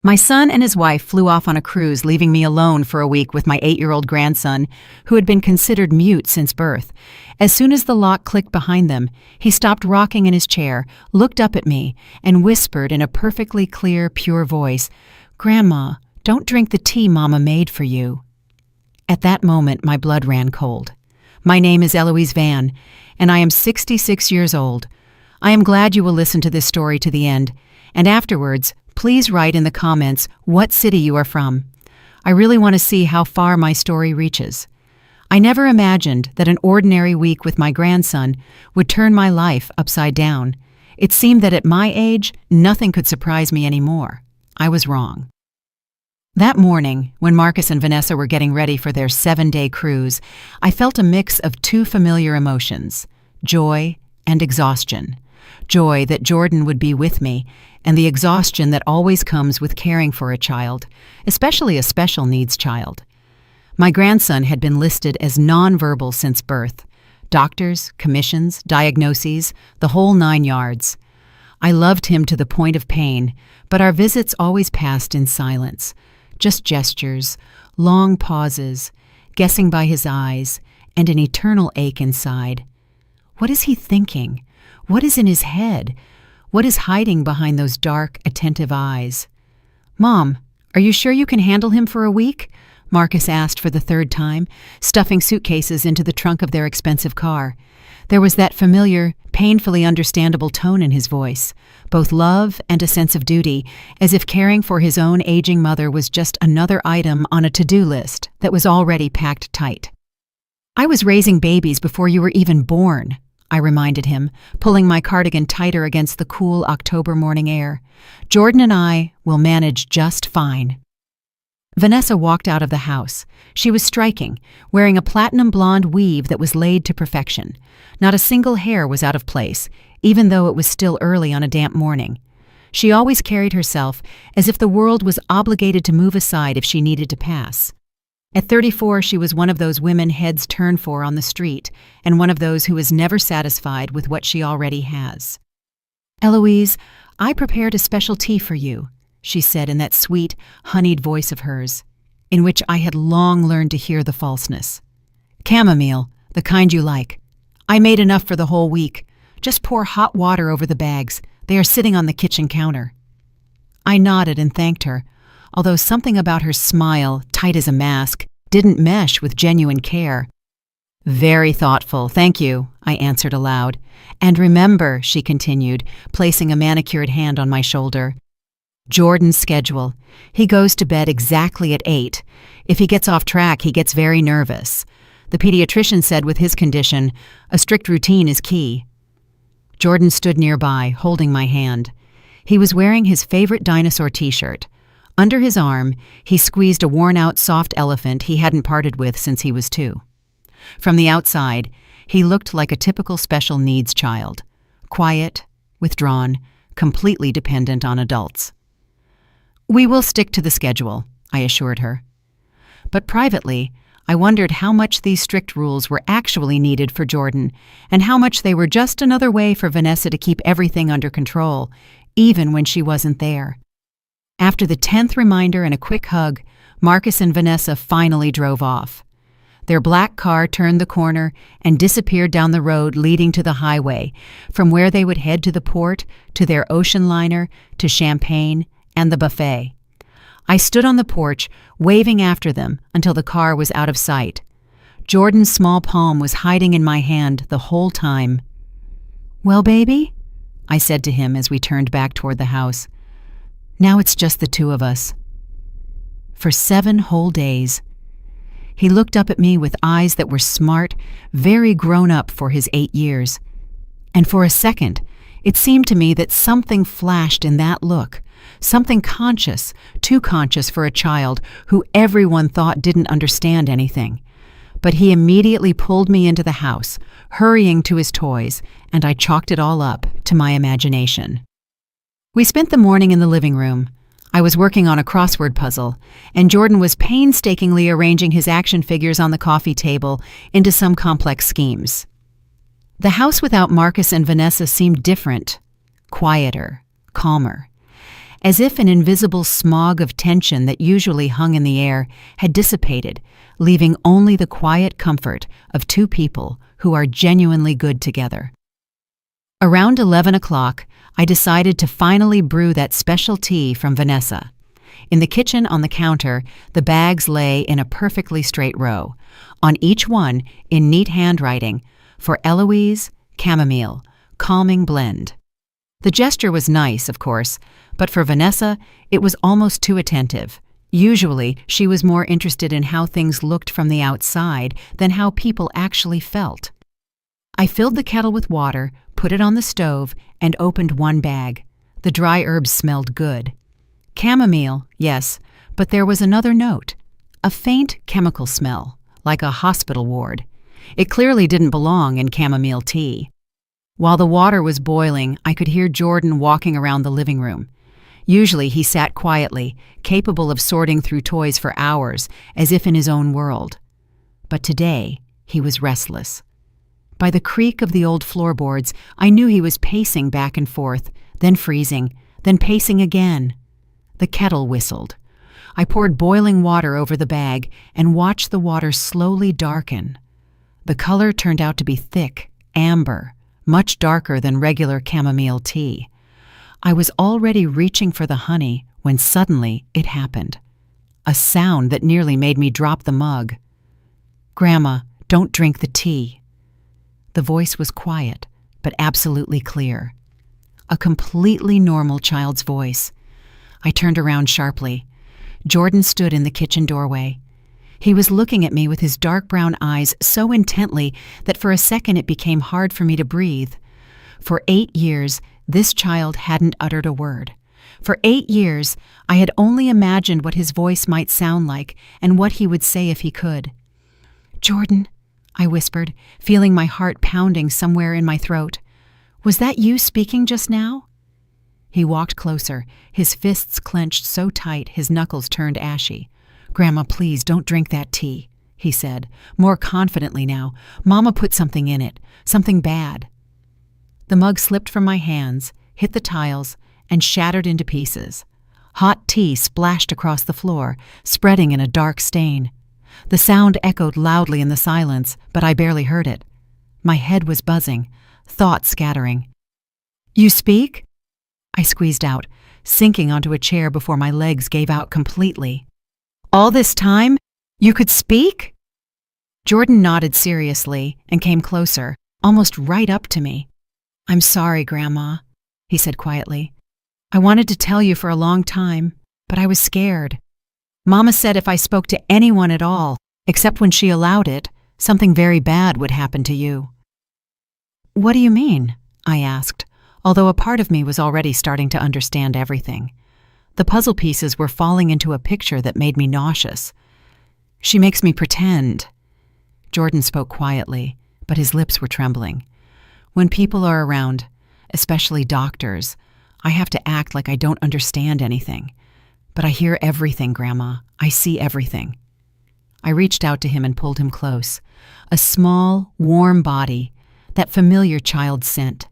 My son and his wife flew off on a cruise, leaving me alone for a week with my 8-year-old grandson, who had been considered mute since birth. As soon as the lock clicked behind them, he stopped rocking in his chair, looked up at me, and whispered in a perfectly clear, pure voice, "Grandma, don't drink the tea Mama made for you." At that moment, my blood ran cold. My name is Eloise Van, and I am 66 years old. I am glad you will listen to this story to the end, and afterwards, please write in the comments what city you are from. I really want to see how far my story reaches. I never imagined that an ordinary week with my grandson would turn my life upside down. It seemed that at my age, nothing could surprise me anymore. I was wrong. That morning, when Marcus and Vanessa were getting ready for their 7-day cruise, I felt a mix of two familiar emotions, joy and exhaustion. Joy that Jordan would be with me, and the exhaustion that always comes with caring for a child, especially a special needs child. My grandson had been listed as nonverbal since birth. Doctors, commissions, diagnoses, the whole 9 yards. I loved him to the point of pain, but our visits always passed in silence. Just gestures, long pauses, guessing by his eyes, and an eternal ache inside. What is he thinking? What is in his head? What is hiding behind those dark, attentive eyes? "Mom, are you sure you can handle him for a week?" Marcus asked for the 3rd time, stuffing suitcases into the trunk of their expensive car. There was that familiar, painfully understandable tone in his voice, both love and a sense of duty, as if caring for his own aging mother was just another item on a to-do list that was already packed tight. "I was raising babies before you were even born," I reminded him, pulling my cardigan tighter against the cool October morning air. "Jordan and I will manage just fine." Vanessa walked out of the house. She was striking, wearing a platinum blonde weave that was laid to perfection. Not a single hair was out of place, even though it was still early on a damp morning. She always carried herself as if the world was obligated to move aside if she needed to pass. At 34, she was one of those women heads turn for on the street, and one of those who is never satisfied with what she already has. "Eloise, I prepared a special tea for you," she said in that sweet, honeyed voice of hers, in which I had long learned to hear the falseness. "Chamomile, the kind you like. I made enough for the whole week. Just pour hot water over the bags. They are sitting on the kitchen counter." I nodded and thanked her, although something about her smile, tight as a mask, didn't mesh with genuine care. "Very thoughtful, thank you," I answered aloud. "And remember," she continued, placing a manicured hand on my shoulder, "Jordan's schedule. He goes to bed exactly at 8. If he gets off track, he gets very nervous. The pediatrician said with his condition, a strict routine is key." Jordan stood nearby, holding my hand. He was wearing his favorite dinosaur t-shirt. Under his arm, he squeezed a worn-out soft elephant he hadn't parted with since he was 2. From the outside, he looked like a typical special needs child, quiet, withdrawn, completely dependent on adults. "We will stick to the schedule," I assured her. But privately, I wondered how much these strict rules were actually needed for Jordan, and how much they were just another way for Vanessa to keep everything under control, even when she wasn't there. After the 10th reminder and a quick hug, Marcus and Vanessa finally drove off. Their black car turned the corner and disappeared down the road leading to the highway, from where they would head to the port, to their ocean liner, to Champagne, and the buffet. I stood on the porch, waving after them until the car was out of sight. Jordan's small palm was hiding in my hand the whole time. "Well, baby?" I said to him as we turned back toward the house. "Now it's just the 2 of us." For 7 whole days. He looked up at me with eyes that were smart, very grown up for his 8 years. And for a second, it seemed to me that something flashed in that look, something conscious, too conscious for a child who everyone thought didn't understand anything. But he immediately pulled me into the house, hurrying to his toys, and I chalked it all up to my imagination. We spent the morning in the living room. I was working on a crossword puzzle, and Jordan was painstakingly arranging his action figures on the coffee table into some complex schemes. The house without Marcus and Vanessa seemed different, quieter, calmer. as if an invisible smog of tension that usually hung in the air had dissipated, leaving only the quiet comfort of two people who are genuinely good together. Around 11 o'clock, I decided to finally brew that special tea from Vanessa. In the kitchen on the counter, the bags lay in a perfectly straight row. On each one, in neat handwriting, for Eloise, chamomile, calming blend. The gesture was nice, of course, but for Vanessa, it was almost too attentive. Usually, she was more interested in how things looked from the outside than how people actually felt. I filled the kettle with water, put it on the stove, and opened one bag. The dry herbs smelled good. Chamomile, yes, but there was another note. A faint chemical smell, like a hospital ward. It clearly didn't belong in chamomile tea. While the water was boiling, I could hear Jordan walking around the living room. Usually he sat quietly, capable of sorting through toys for hours, as if in his own world. But today, he was restless. By the creak of the old floorboards, I knew he was pacing back and forth, then freezing, then pacing again. The kettle whistled. I poured boiling water over the bag and watched the water slowly darken. The color turned out to be thick, amber, much darker than regular chamomile tea. I was already reaching for the honey when suddenly it happened. A sound that nearly made me drop the mug. "Grandma, don't drink the tea." The voice was quiet, but absolutely clear. A completely normal child's voice. I turned around sharply. Jordan stood in the kitchen doorway. He was looking at me with his dark brown eyes so intently that for a second it became hard for me to breathe. For 8 years, this child hadn't uttered a word. For 8 years, I had only imagined what his voice might sound like and what he would say if he could. "Jordan," I whispered, feeling my heart pounding somewhere in my throat. "Was that you speaking just now?" He walked closer, his fists clenched so tight his knuckles turned ashy. "Grandma, please don't drink that tea," he said, more confidently now. "Mama put something in it, something bad." The mug slipped from my hands, hit the tiles, and shattered into pieces. Hot tea splashed across the floor, spreading in a dark stain. The sound echoed loudly in the silence, but I barely heard it. My head was buzzing, thoughts scattering. "You speak?" I squeezed out, sinking onto a chair before my legs gave out completely. "All this time? You could speak?" Jordan nodded seriously and came closer, almost right up to me. "I'm sorry, Grandma," he said quietly. "I wanted to tell you for a long time, but I was scared. Mama said if I spoke to anyone at all, except when she allowed it, something very bad would happen to you." "What do you mean?" I asked, although a part of me was already starting to understand everything. The puzzle pieces were falling into a picture that made me nauseous. "She makes me pretend." Jordan spoke quietly, but his lips were trembling. "When people are around, especially doctors, I have to act like I don't understand anything. But I hear everything, Grandma. I see everything." I reached out to him and pulled him close. A small, warm body, that familiar child scent.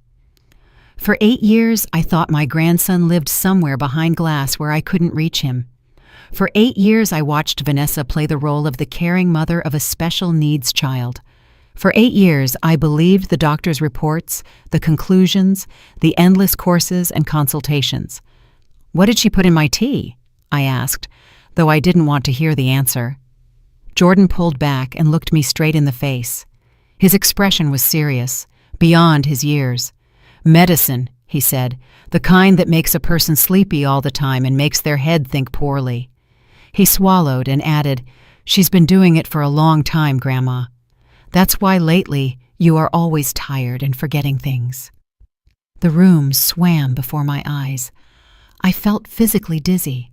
For 8 years, I thought my grandson lived somewhere behind glass where I couldn't reach him. For 8 years, I watched Vanessa play the role of the caring mother of a special needs child. For 8 years, I believed the doctor's reports, the conclusions, the endless courses and consultations. "What did she put in my tea?" I asked, though I didn't want to hear the answer. Jordan pulled back and looked me straight in the face. His expression was serious, beyond his years. "Medicine," he said, "the kind that makes a person sleepy all the time and makes their head think poorly." He swallowed and added, "She's been doing it for a long time, Grandma. That's why lately you are always tired and forgetting things." The room swam before my eyes. I felt physically dizzy.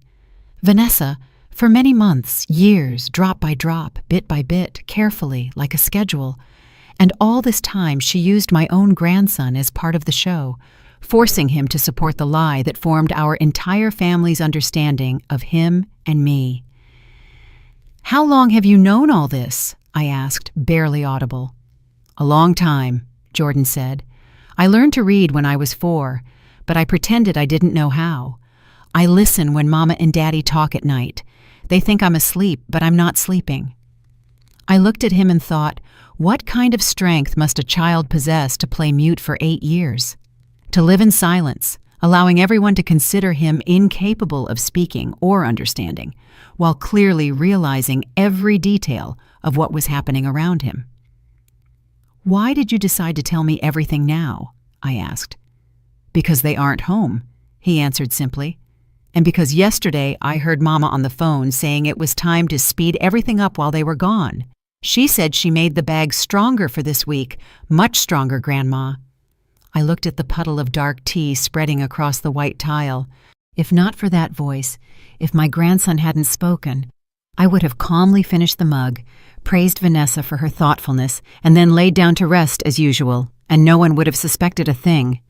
Vanessa, for many months, years, drop by drop, bit by bit, carefully, like a schedule. And all this time she used my own grandson as part of the show, forcing him to support the lie that formed our entire family's understanding of him and me. "How long have you known all this?" I asked, barely audible. "A long time," Jordan said. "I learned to read when I was 4, but I pretended I didn't know how. I listen when Mama and Daddy talk at night. They think I'm asleep, but I'm not sleeping. I looked at him and thought, what kind of strength must a child possess to play mute for 8 years? To live in silence, allowing everyone to consider him incapable of speaking or understanding, while clearly realizing every detail of what was happening around him. "Why did you decide to tell me everything now?" I asked. "Because they aren't home," he answered simply. "And because yesterday I heard Mama on the phone saying it was time to speed everything up while they were gone. She said she made the bag stronger for this week, much stronger, Grandma." I looked at the puddle of dark tea spreading across the white tile. If not for that voice, if my grandson hadn't spoken, I would have calmly finished the mug, praised Vanessa for her thoughtfulness, and then laid down to rest as usual, and no one would have suspected a thing.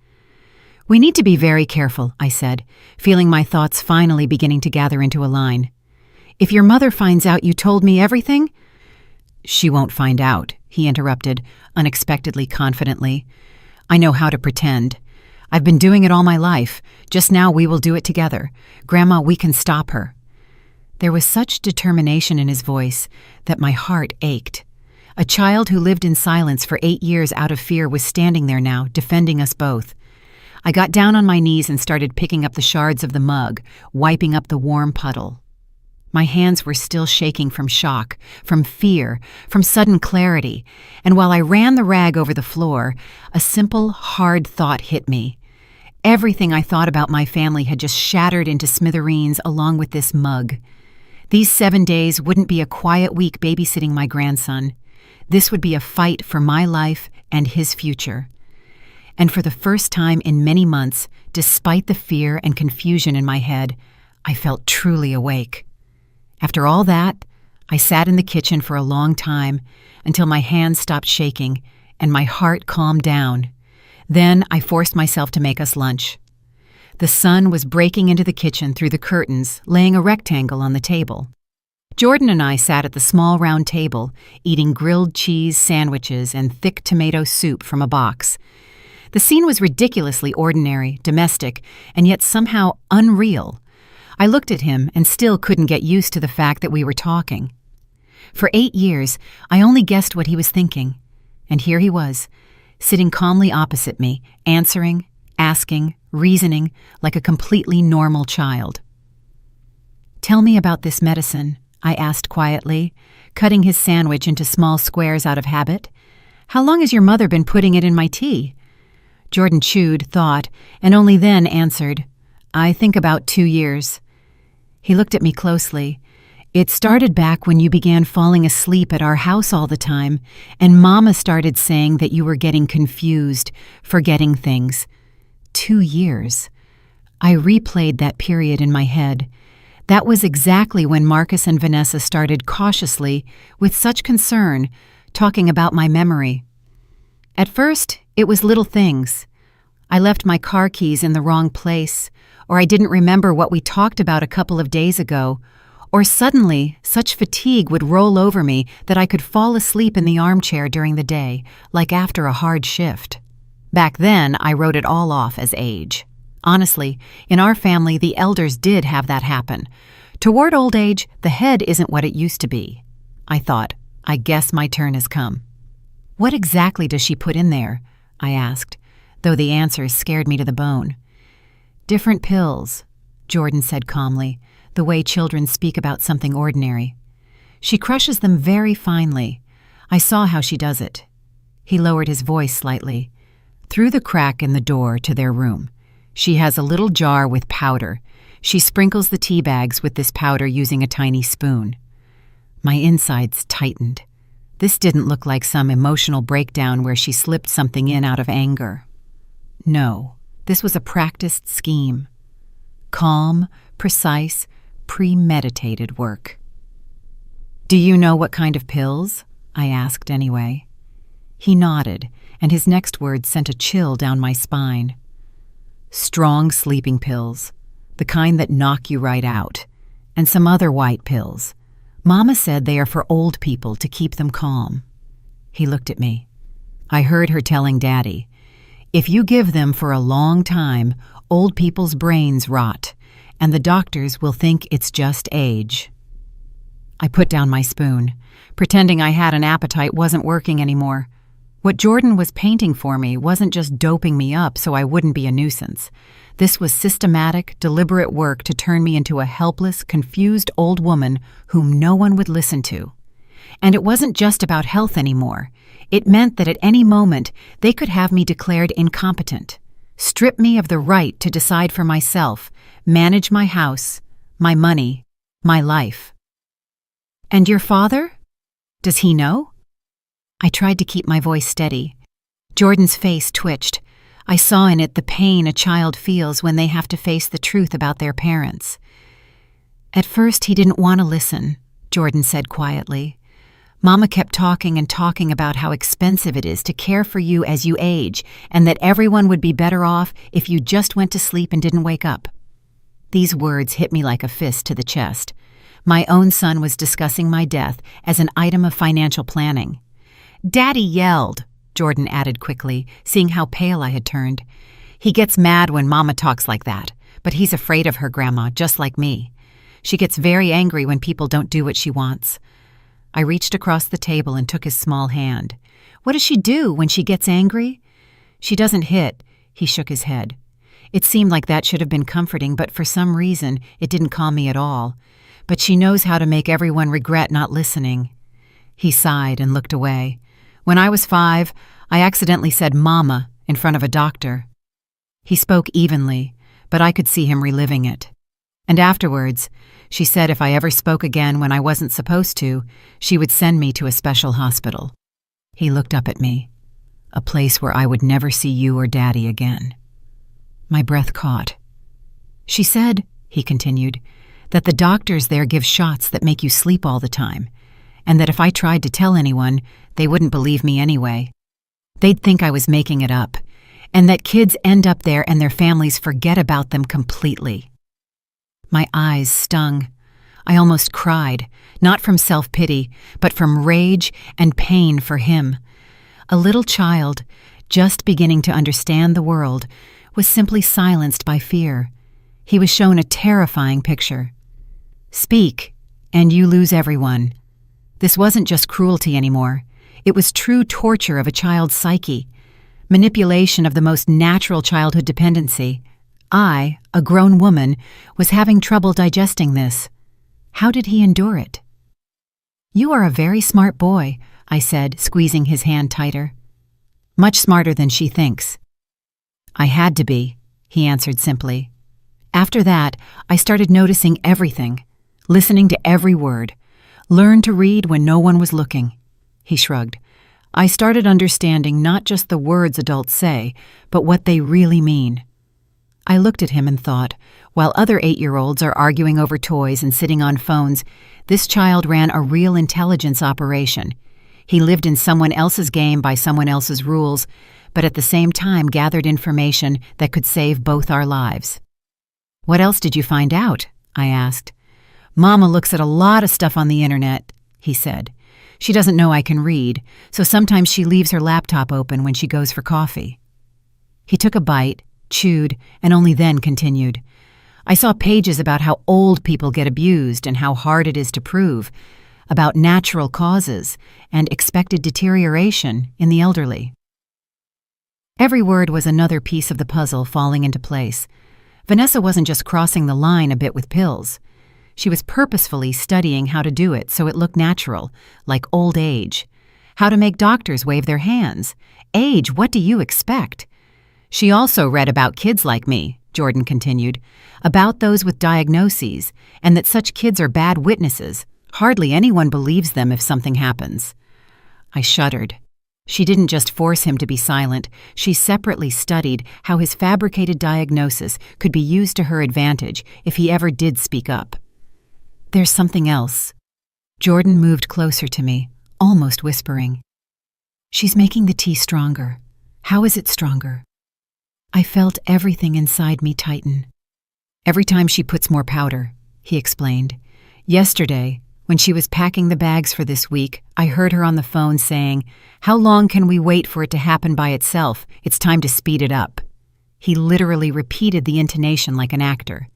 "We need to be very careful," I said, feeling my thoughts finally beginning to gather into a line. "If your mother finds out you told me everything—" "She won't find out," he interrupted, unexpectedly confidently. "I know how to pretend. I've been doing it all my life. Just now we will do it together. Grandma, we can stop her." There was such determination in his voice that my heart ached. A child who lived in silence for 8 years out of fear was standing there now, defending us both. I got down on my knees and started picking up the shards of the mug, wiping up the warm puddle. My hands were still shaking from shock, from fear, from sudden clarity, and while I ran the rag over the floor, a simple, hard thought hit me. Everything I thought about my family had just shattered into smithereens along with this mug. These 7 days wouldn't be a quiet week babysitting my grandson. This would be a fight for my life and his future. And for the first time in many months, despite the fear and confusion in my head, I felt truly awake. After all that, I sat in the kitchen for a long time until my hands stopped shaking and my heart calmed down. Then I forced myself to make us lunch. The sun was breaking into the kitchen through the curtains, laying a rectangle on the table. Jordan and I sat at the small round table, eating grilled cheese sandwiches and thick tomato soup from a box. The scene was ridiculously ordinary, domestic, and yet somehow unreal. I looked at him and still couldn't get used to the fact that we were talking. For 8 years, I only guessed what he was thinking. And here he was, sitting calmly opposite me, answering, asking, reasoning like a completely normal child. "Tell me about this medicine," I asked quietly, cutting his sandwich into small squares out of habit. "How long has your mother been putting it in my tea?" Jordan chewed, thought, and only then answered, "I think about 2 years." He looked at me closely. "It started back when you began falling asleep at our house all the time, and Mama started saying that you were getting confused, forgetting things. 2 years. I replayed that period in my head. That was exactly when Marcus and Vanessa started cautiously, with such concern, talking about my memory. At first, it was little things. I left my car keys in the wrong place, or I didn't remember what we talked about a couple of days ago, or suddenly such fatigue would roll over me that I could fall asleep in the armchair during the day, like after a hard shift. Back then, I wrote it all off as age. Honestly, in our family, the elders did have that happen. Toward old age, the head isn't what it used to be. I thought, I guess my turn has come. "What exactly does she put in there?" I asked, though the answers scared me to the bone. "Different pills," Jordan said calmly, the way children speak about something ordinary. "She crushes them very finely. I saw how she does it." He lowered his voice slightly. "Through the crack in the door to their room. She has a little jar with powder. She sprinkles the tea bags with this powder using a tiny spoon." My insides tightened. This didn't look like some emotional breakdown where she slipped something in out of anger. No, this was a practiced scheme. Calm, precise, premeditated work. "Do you know what kind of pills?" I asked anyway. He nodded, and his next words sent a chill down my spine. "Strong sleeping pills, the kind that knock you right out, and some other white pills. Mama said they are for old people to keep them calm." He looked at me. "I heard her telling Daddy, if you give them for a long time, old people's brains rot, and the doctors will think it's just age." I put down my spoon. Pretending I had an appetite wasn't working anymore. What Jordan was painting for me wasn't just doping me up so I wouldn't be a nuisance. This was systematic, deliberate work to turn me into a helpless, confused old woman whom no one would listen to. And it wasn't just about health anymore. It meant that at any moment they could have me declared incompetent, strip me of the right to decide for myself, manage my house, my money, my life. "And your father? Does he know?" I tried to keep my voice steady. Jordan's face twitched. I saw in it the pain a child feels when they have to face the truth about their parents. "At first he didn't want to listen," Jordan said quietly. "Mama kept talking and talking about how expensive it is to care for you as you age, and that everyone would be better off if you just went to sleep and didn't wake up." These words hit me like a fist to the chest. My own son was discussing my death as an item of financial planning. "Daddy yelled," Jordan added quickly, seeing how pale I had turned. "He gets mad when Mama talks like that, but he's afraid of her, Grandma, just like me. She gets very angry when people don't do what she wants." I reached across the table and took his small hand. "What does she do when she gets angry?" "She doesn't hit," he shook his head. It seemed like that should have been comforting, but for some reason it didn't calm me at all. "But she knows how to make everyone regret not listening." He sighed and looked away. "When I was 5, I accidentally said Mama in front of a doctor." He spoke evenly, but I could see him reliving it. "And afterwards, she said if I ever spoke again when I wasn't supposed to, she would send me to a special hospital." He looked up at me. "A place where I would never see you or Daddy again." My breath caught. "She said," he continued, "that the doctors there give shots that make you sleep all the time, and that if I tried to tell anyone, they wouldn't believe me anyway. They'd think I was making it up, and that kids end up there and their families forget about them completely." My eyes stung. I almost cried, not from self-pity, but from rage and pain for him. A little child, just beginning to understand the world, was simply silenced by fear. He was shown a terrifying picture. "Speak, and you lose everyone." This wasn't just cruelty anymore. It was true torture of a child's psyche, manipulation of the most natural childhood dependency. I, a grown woman, was having trouble digesting this. How did he endure it? "You are a very smart boy," I said, squeezing his hand tighter. "Much smarter than she thinks." "I had to be," he answered simply. After that, I started noticing everything, listening to every word. Learned to read when no one was looking. He shrugged. "I started understanding not just the words adults say, but what they really mean." I looked at him and thought, while other 8-year-olds are arguing over toys and sitting on phones, this child ran a real intelligence operation. He lived in someone else's game by someone else's rules, but at the same time gathered information that could save both our lives. "What else did you find out?" I asked. "Mama looks at a lot of stuff on the internet," he said. "She doesn't know I can read, so sometimes she leaves her laptop open when she goes for coffee." He took a bite, chewed, and only then continued. "I saw pages about how old people get abused and how hard it is to prove, about natural causes and expected deterioration in the elderly." Every word was another piece of the puzzle falling into place. Vanessa wasn't just crossing the line a bit with pills. She was purposefully studying how to do it so it looked natural, like old age. How to make doctors wave their hands. Age, what do you expect? She also read about kids like me, Jordan continued, about those with diagnoses, and that such kids are bad witnesses. Hardly anyone believes them if something happens. I shuddered. She didn't just force him to be silent, she separately studied how his fabricated diagnosis could be used to her advantage if he ever did speak up. "There's something else." Jordan moved closer to me, almost whispering. "She's making the tea stronger. How is it stronger?" I felt everything inside me tighten. "Every time she puts more powder," he explained. "Yesterday, when she was packing the bags for this week, I heard her on the phone saying, 'How long can we wait for it to happen by itself? It's time to speed it up.'" He literally repeated the intonation like an actor.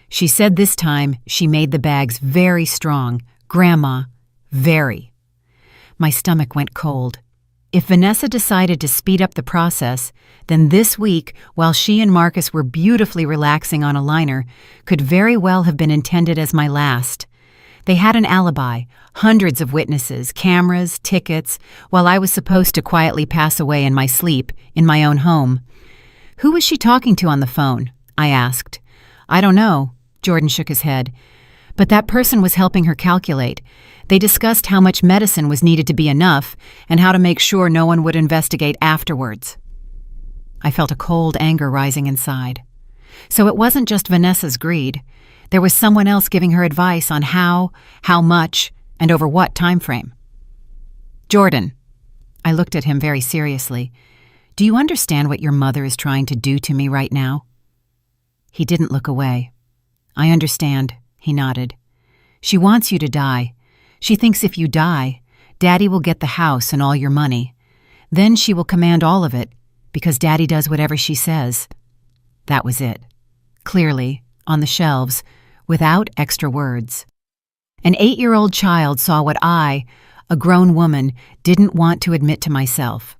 She said this time she made the bags very strong. Grandma, very. My stomach went cold. If Vanessa decided to speed up the process, then this week, while she and Marcus were beautifully relaxing on a liner, could very well have been intended as my last. They had an alibi, hundreds of witnesses, cameras, tickets, while I was supposed to quietly pass away in my sleep in my own home. Who was she talking to on the phone? I asked. I don't know, Jordan shook his head. But that person was helping her calculate. They discussed how much medicine was needed to be enough and how to make sure no one would investigate afterwards. I felt a cold anger rising inside. So it wasn't just Vanessa's greed. There was someone else giving her advice on how much, and over what time frame. Jordan, I looked at him very seriously. Do you understand what your mother is trying to do to me right now? He didn't look away. I understand, he nodded. She wants you to die. She thinks if you die, Daddy will get the house and all your money. Then she will command all of it, because Daddy does whatever she says. That was it. Clearly, on the shelves, without extra words. An 8-year-old child saw what I, a grown woman, didn't want to admit to myself.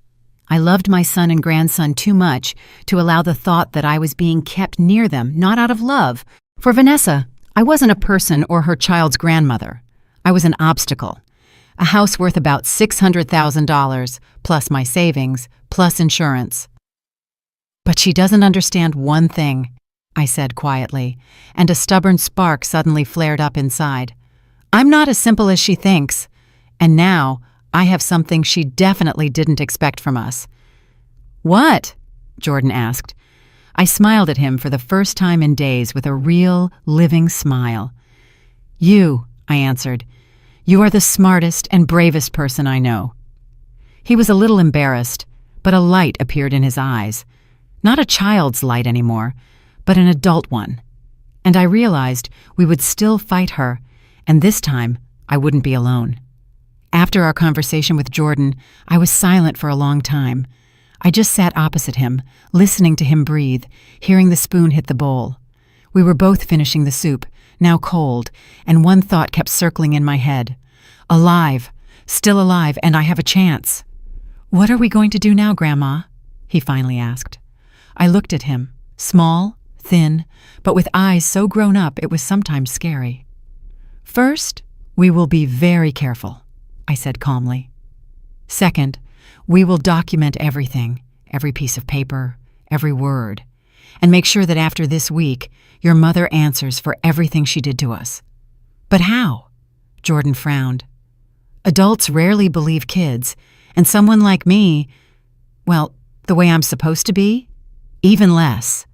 I loved my son and grandson too much to allow the thought that I was being kept near them, not out of love. For Vanessa, I wasn't a person or her child's grandmother. I was an obstacle. A house worth about $600,000, plus my savings, plus insurance. But she doesn't understand one thing, I said quietly, and a stubborn spark suddenly flared up inside. I'm not as simple as she thinks, and now I have something she definitely didn't expect from us. What? Jordan asked. I smiled at him for the first time in days with a real, living smile. You, I answered. You are the smartest and bravest person I know. He was a little embarrassed, but a light appeared in his eyes. Not a child's light anymore, but an adult one. And I realized we would still fight her, and this time I wouldn't be alone. After our conversation with Jordan, I was silent for a long time. I just sat opposite him, listening to him breathe, hearing the spoon hit the bowl. We were both finishing the soup, now cold, and one thought kept circling in my head. Alive, still alive, and I have a chance. What are we going to do now, Grandma? He finally asked. I looked at him, small, thin, but with eyes so grown up it was sometimes scary. First, we will be very careful, I said calmly. Second, we will document everything, every piece of paper, every word, and make sure that after this week, your mother answers for everything she did to us. But how? Jordan frowned. Adults rarely believe kids, and someone like me, well, the way I'm supposed to be, even less.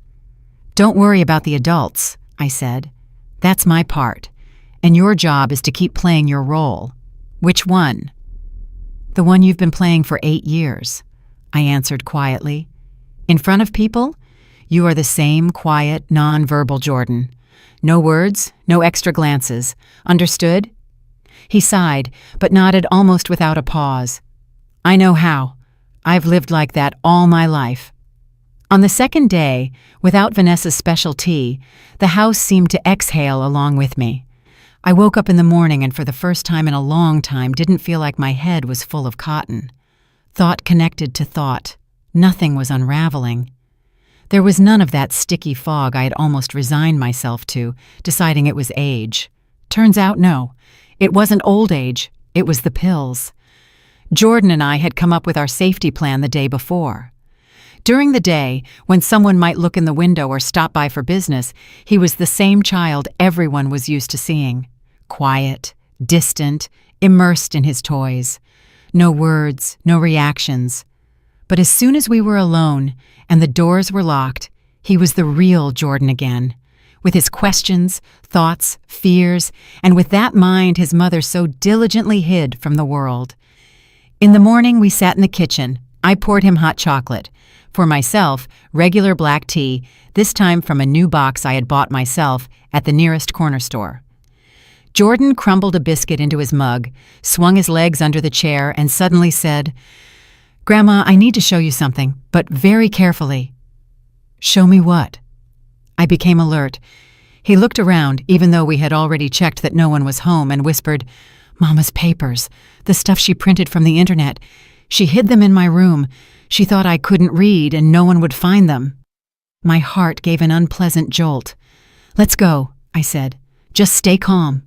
Don't worry about the adults, I said. That's my part, and your job is to keep playing your role. Which one? The one you've been playing for 8 years, I answered quietly. In front of people, you are the same quiet, non-verbal Jordan. No words, no extra glances. Understood? He sighed, but nodded almost without a pause. I know how. I've lived like that all my life. On the second day, without Vanessa's special tea, the house seemed to exhale along with me. I woke up in the morning and for the first time in a long time didn't feel like my head was full of cotton. Thought connected to thought. Nothing was unraveling. There was none of that sticky fog I had almost resigned myself to, deciding it was age. Turns out no. It wasn't old age. It was the pills. Jordan and I had come up with our safety plan the day before. During the day, when someone might look in the window or stop by for business, he was the same child everyone was used to seeing. Quiet, distant, immersed in his toys. No words, no reactions. But as soon as we were alone and the doors were locked, he was the real Jordan again, with his questions, thoughts, fears, and with that mind his mother so diligently hid from the world. In the morning, we sat in the kitchen. I poured him hot chocolate. For myself, regular black tea, this time from a new box I had bought myself at the nearest corner store. Jordan crumbled a biscuit into his mug, swung his legs under the chair, and suddenly said, "Grandma, I need to show you something, but very carefully." "Show me what?" I became alert. He looked around, even though we had already checked that no one was home, and whispered, "Mama's papers, the stuff she printed from the internet. She hid them in my room. She thought I couldn't read and no one would find them." My heart gave an unpleasant jolt. "Let's go," I said. "Just stay calm."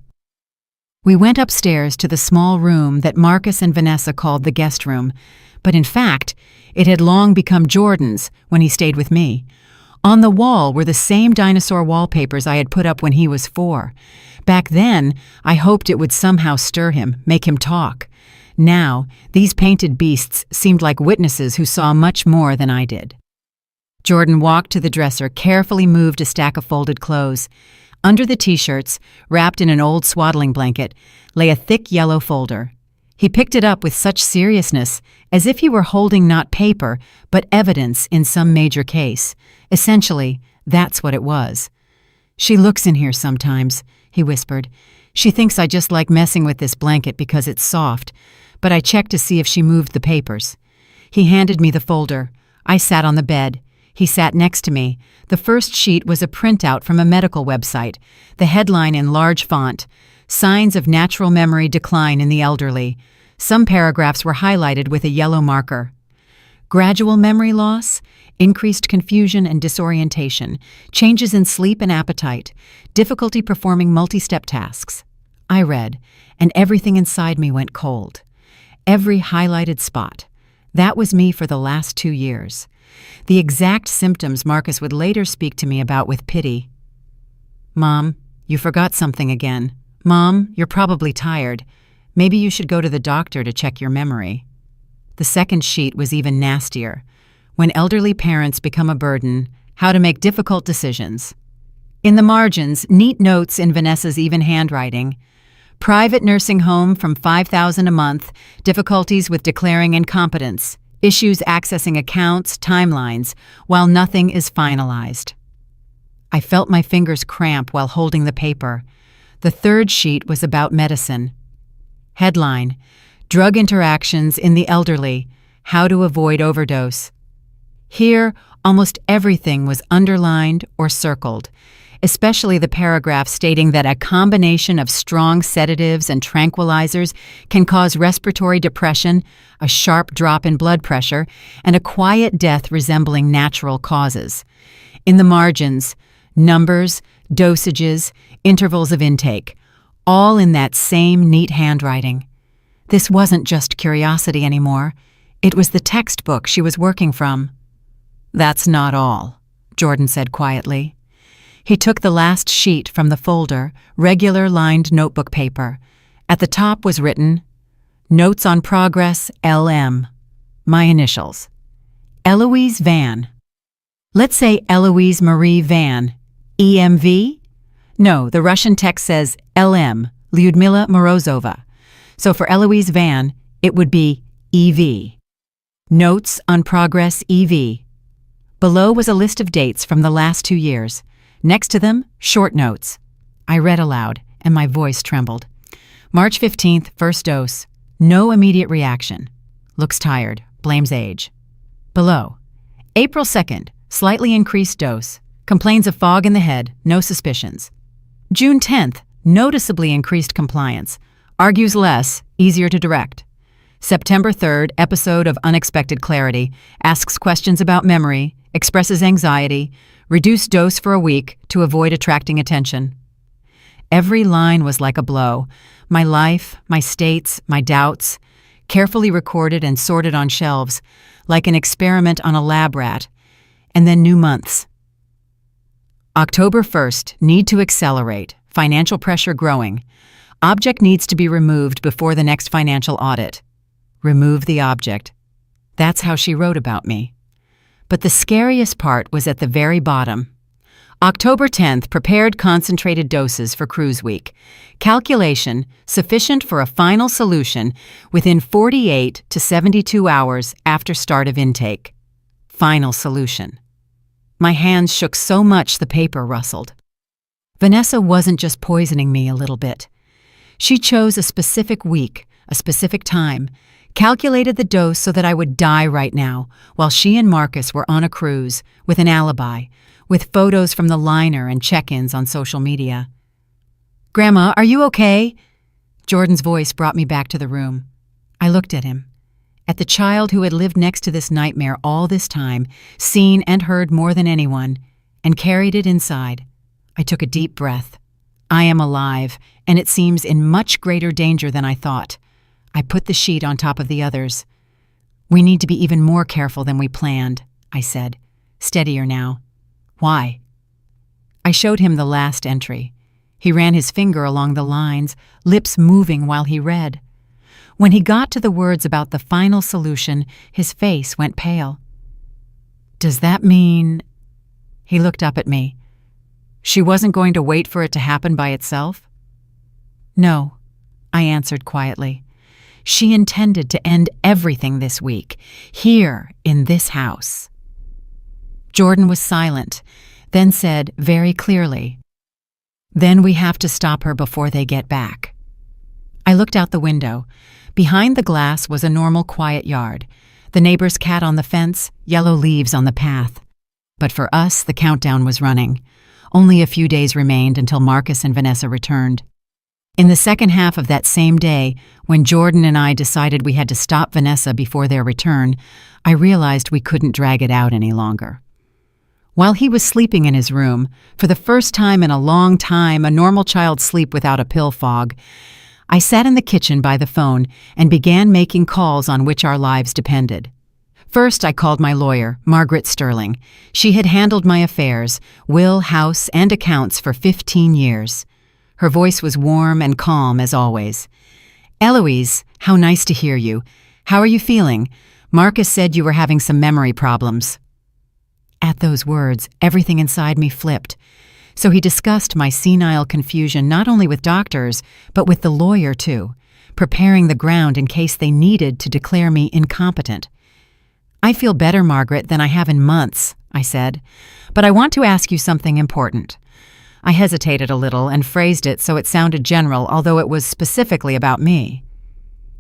We went upstairs to the small room that Marcus and Vanessa called the guest room, but in fact, it had long become Jordan's when he stayed with me. On the wall were the same dinosaur wallpapers I had put up when he was 4. Back then, I hoped it would somehow stir him, make him talk. Now, these painted beasts seemed like witnesses who saw much more than I did. Jordan walked to the dresser, carefully moved a stack of folded clothes. Under the t-shirts, wrapped in an old swaddling blanket, lay a thick yellow folder. He picked it up with such seriousness, as if he were holding not paper, but evidence in some major case. Essentially, that's what it was. "She looks in here sometimes," he whispered. "She thinks I just like messing with this blanket because it's soft, but I checked to see if she moved the papers." He handed me the folder. I sat on the bed. He sat next to me. The first sheet was a printout from a medical website. The headline in large font, "Signs of Natural Memory Decline in the Elderly." Some paragraphs were highlighted with a yellow marker. "Gradual memory loss, increased confusion and disorientation, changes in sleep and appetite, difficulty performing multi-step tasks." I read, and everything inside me went cold. Every highlighted spot. That was me for the last 2 years. The exact symptoms Marcus would later speak to me about with pity. "Mom, you forgot something again. Mom, you're probably tired. Maybe you should go to the doctor to check your memory." The second sheet was even nastier. "When elderly parents become a burden, how to make difficult decisions." In the margins, neat notes in Vanessa's even handwriting. "Private nursing home from $5,000 a month, difficulties with declaring incompetence, issues accessing accounts, timelines, while nothing is finalized." I felt my fingers cramp while holding the paper. The third sheet was about medicine. Headline, "Drug Interactions in the Elderly, How to Avoid Overdose." Here, almost everything was underlined or circled, especially the paragraph stating that a combination of strong sedatives and tranquilizers can cause respiratory depression, a sharp drop in blood pressure, and a quiet death resembling natural causes. In the margins, numbers, dosages, intervals of intake, all in that same neat handwriting. This wasn't just curiosity anymore. It was the textbook she was working from. "That's not all," Jordan said quietly. He took the last sheet from the folder, regular lined notebook paper. At the top was written, "Notes on Progress, LM." My initials. Eloise Van. Let's say Eloise Marie Van. EMV? No, the Russian text says LM, Lyudmila Morozova. So for Eloise Van, it would be EV. Notes on Progress, EV. Below was a list of dates from the last 2 years. Next to them, short notes. I read aloud, and my voice trembled. March 15th, first dose. No immediate reaction. Looks tired. Blames age. Below, April 2nd, slightly increased dose. Complains of fog in the head. No suspicions. June 10th, noticeably increased compliance. Argues less, easier to direct. September 3rd, episode of unexpected clarity. Asks questions about memory. Expresses anxiety. Reduced dose for a week to avoid attracting attention. Every line was like a blow. My life, my states, my doubts, carefully recorded and sorted on shelves, like an experiment on a lab rat. And then new months. October 1st, need to accelerate. Financial pressure growing. Object needs to be removed before the next financial audit. Remove the object. That's how she wrote about me. But the scariest part was at the very bottom. October 10th, prepared concentrated doses for cruise week. Calculation, sufficient for a final solution within 48 to 72 hours after start of intake. Final solution. My hands shook so much the paper rustled. Vanessa wasn't just poisoning me a little bit. She chose a specific week, a specific time, calculated the dose so that I would die right now, while she and Marcus were on a cruise, with an alibi, with photos from the liner and check-ins on social media. "Grandma, are you okay?" Jordan's voice brought me back to the room. I looked at him, at the child who had lived next to this nightmare all this time, seen and heard more than anyone, and carried it inside. I took a deep breath. I am alive, and it seems in much greater danger than I thought. I put the sheet on top of the others. "We need to be even more careful than we planned," I said, steadier now. "Why?" I showed him the last entry. He ran his finger along the lines, lips moving while he read. When he got to the words about the final solution, his face went pale. "Does that mean—" He looked up at me. "She wasn't going to wait for it to happen by itself?" "No," I answered quietly. "She intended to end everything this week, here in this house." Jordan was silent, then said very clearly, "Then we have to stop her before they get back." I looked out the window. Behind the glass was a normal, quiet yard. The neighbor's cat on the fence, yellow leaves on the path. But for us, the countdown was running. Only a few days remained until Marcus and Vanessa returned. In the second half of that same day, when Jordan and I decided we had to stop Vanessa before their return, I realized we couldn't drag it out any longer. While he was sleeping in his room, for the first time in a long time, a normal child's sleep without a pill fog, I sat in the kitchen by the phone and began making calls on which our lives depended. First, I called my lawyer, Margaret Sterling. She had handled my affairs, will, house, and accounts for 15 years. Her voice was warm and calm as always. "Eloise, how nice to hear you. How are you feeling? Marcus said you were having some memory problems." At those words, everything inside me flipped. So he discussed my senile confusion not only with doctors, but with the lawyer too, preparing the ground in case they needed to declare me incompetent. "I feel better, Margaret, than I have in months," I said, "but I want to ask you something important." I hesitated a little and phrased it so it sounded general, although it was specifically about me.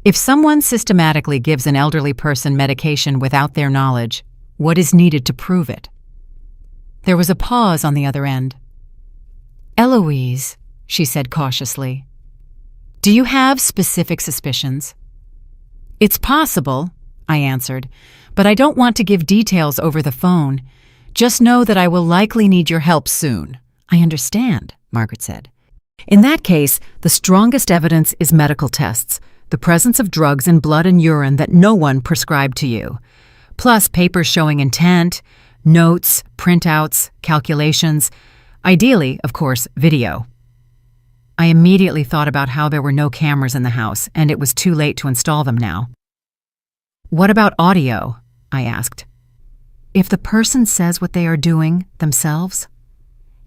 "If someone systematically gives an elderly person medication without their knowledge, what is needed to prove it?" There was a pause on the other end. "Eloise," she said cautiously, "do you have specific suspicions?" "It's possible," I answered, "but I don't want to give details over the phone. Just know that I will likely need your help soon." "I understand," Margaret said. "In that case, the strongest evidence is medical tests, the presence of drugs in blood and urine that no one prescribed to you, plus papers showing intent, notes, printouts, calculations, ideally, of course, video." I immediately thought about how there were no cameras in the house, and it was too late to install them now. "What about audio?" I asked. "If the person says what they are doing themselves?"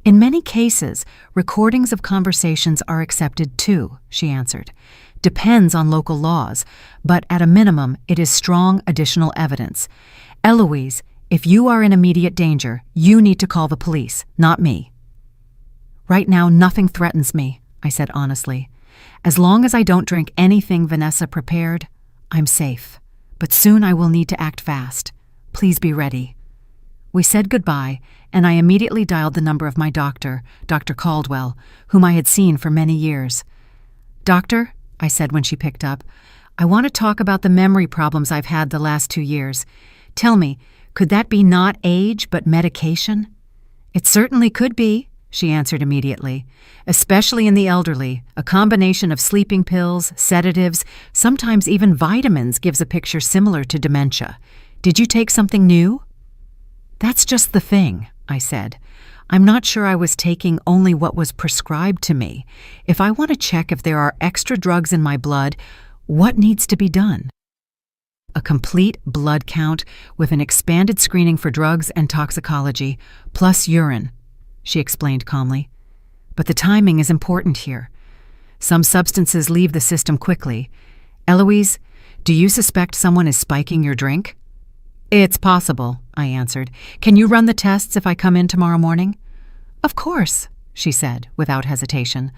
"In many cases, recordings of conversations are accepted too," she answered. "Depends on local laws, but at a minimum, it is strong additional evidence. Eloise, if you are in immediate danger, you need to call the police, not me." "Right now, nothing threatens me," I said honestly. "As long as I don't drink anything Vanessa prepared, I'm safe. But soon I will need to act fast. Please be ready." We said goodbye, and I immediately dialed the number of my doctor, Dr. Caldwell, whom I had seen for many years. "Doctor," I said when she picked up, "I want to talk about the memory problems I've had the last 2 years. Tell me, could that be not age, but medication?" "It certainly could be," she answered immediately. "Especially in the elderly, a combination of sleeping pills, sedatives, sometimes even vitamins gives a picture similar to dementia. Did you take something new?" "That's just the thing," I said. "I'm not sure I was taking only what was prescribed to me. If I want to check if there are extra drugs in my blood, what needs to be done?" "A complete blood count with an expanded screening for drugs and toxicology, plus urine," she explained calmly. "But the timing is important here. Some substances leave the system quickly. Eloise, do you suspect someone is spiking your drink?" "It's possible," I answered. "Can you run the tests if I come in tomorrow morning?" "Of course," she said without hesitation.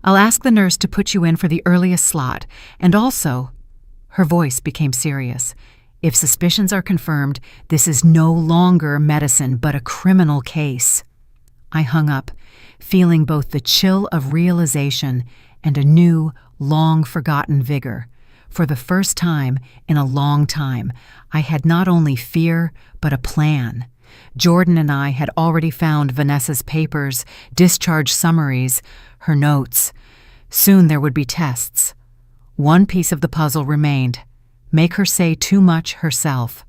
"I'll ask the nurse to put you in for the earliest slot, and also—" Her voice became serious. "If suspicions are confirmed, this is no longer medicine but a criminal case." I hung up, feeling both the chill of realization and a new, long-forgotten vigor. For the first time in a long time, I had not only fear, but a plan. Jordan and I had already found Vanessa's papers, discharge summaries, her notes. Soon there would be tests. One piece of the puzzle remained: make her say too much herself.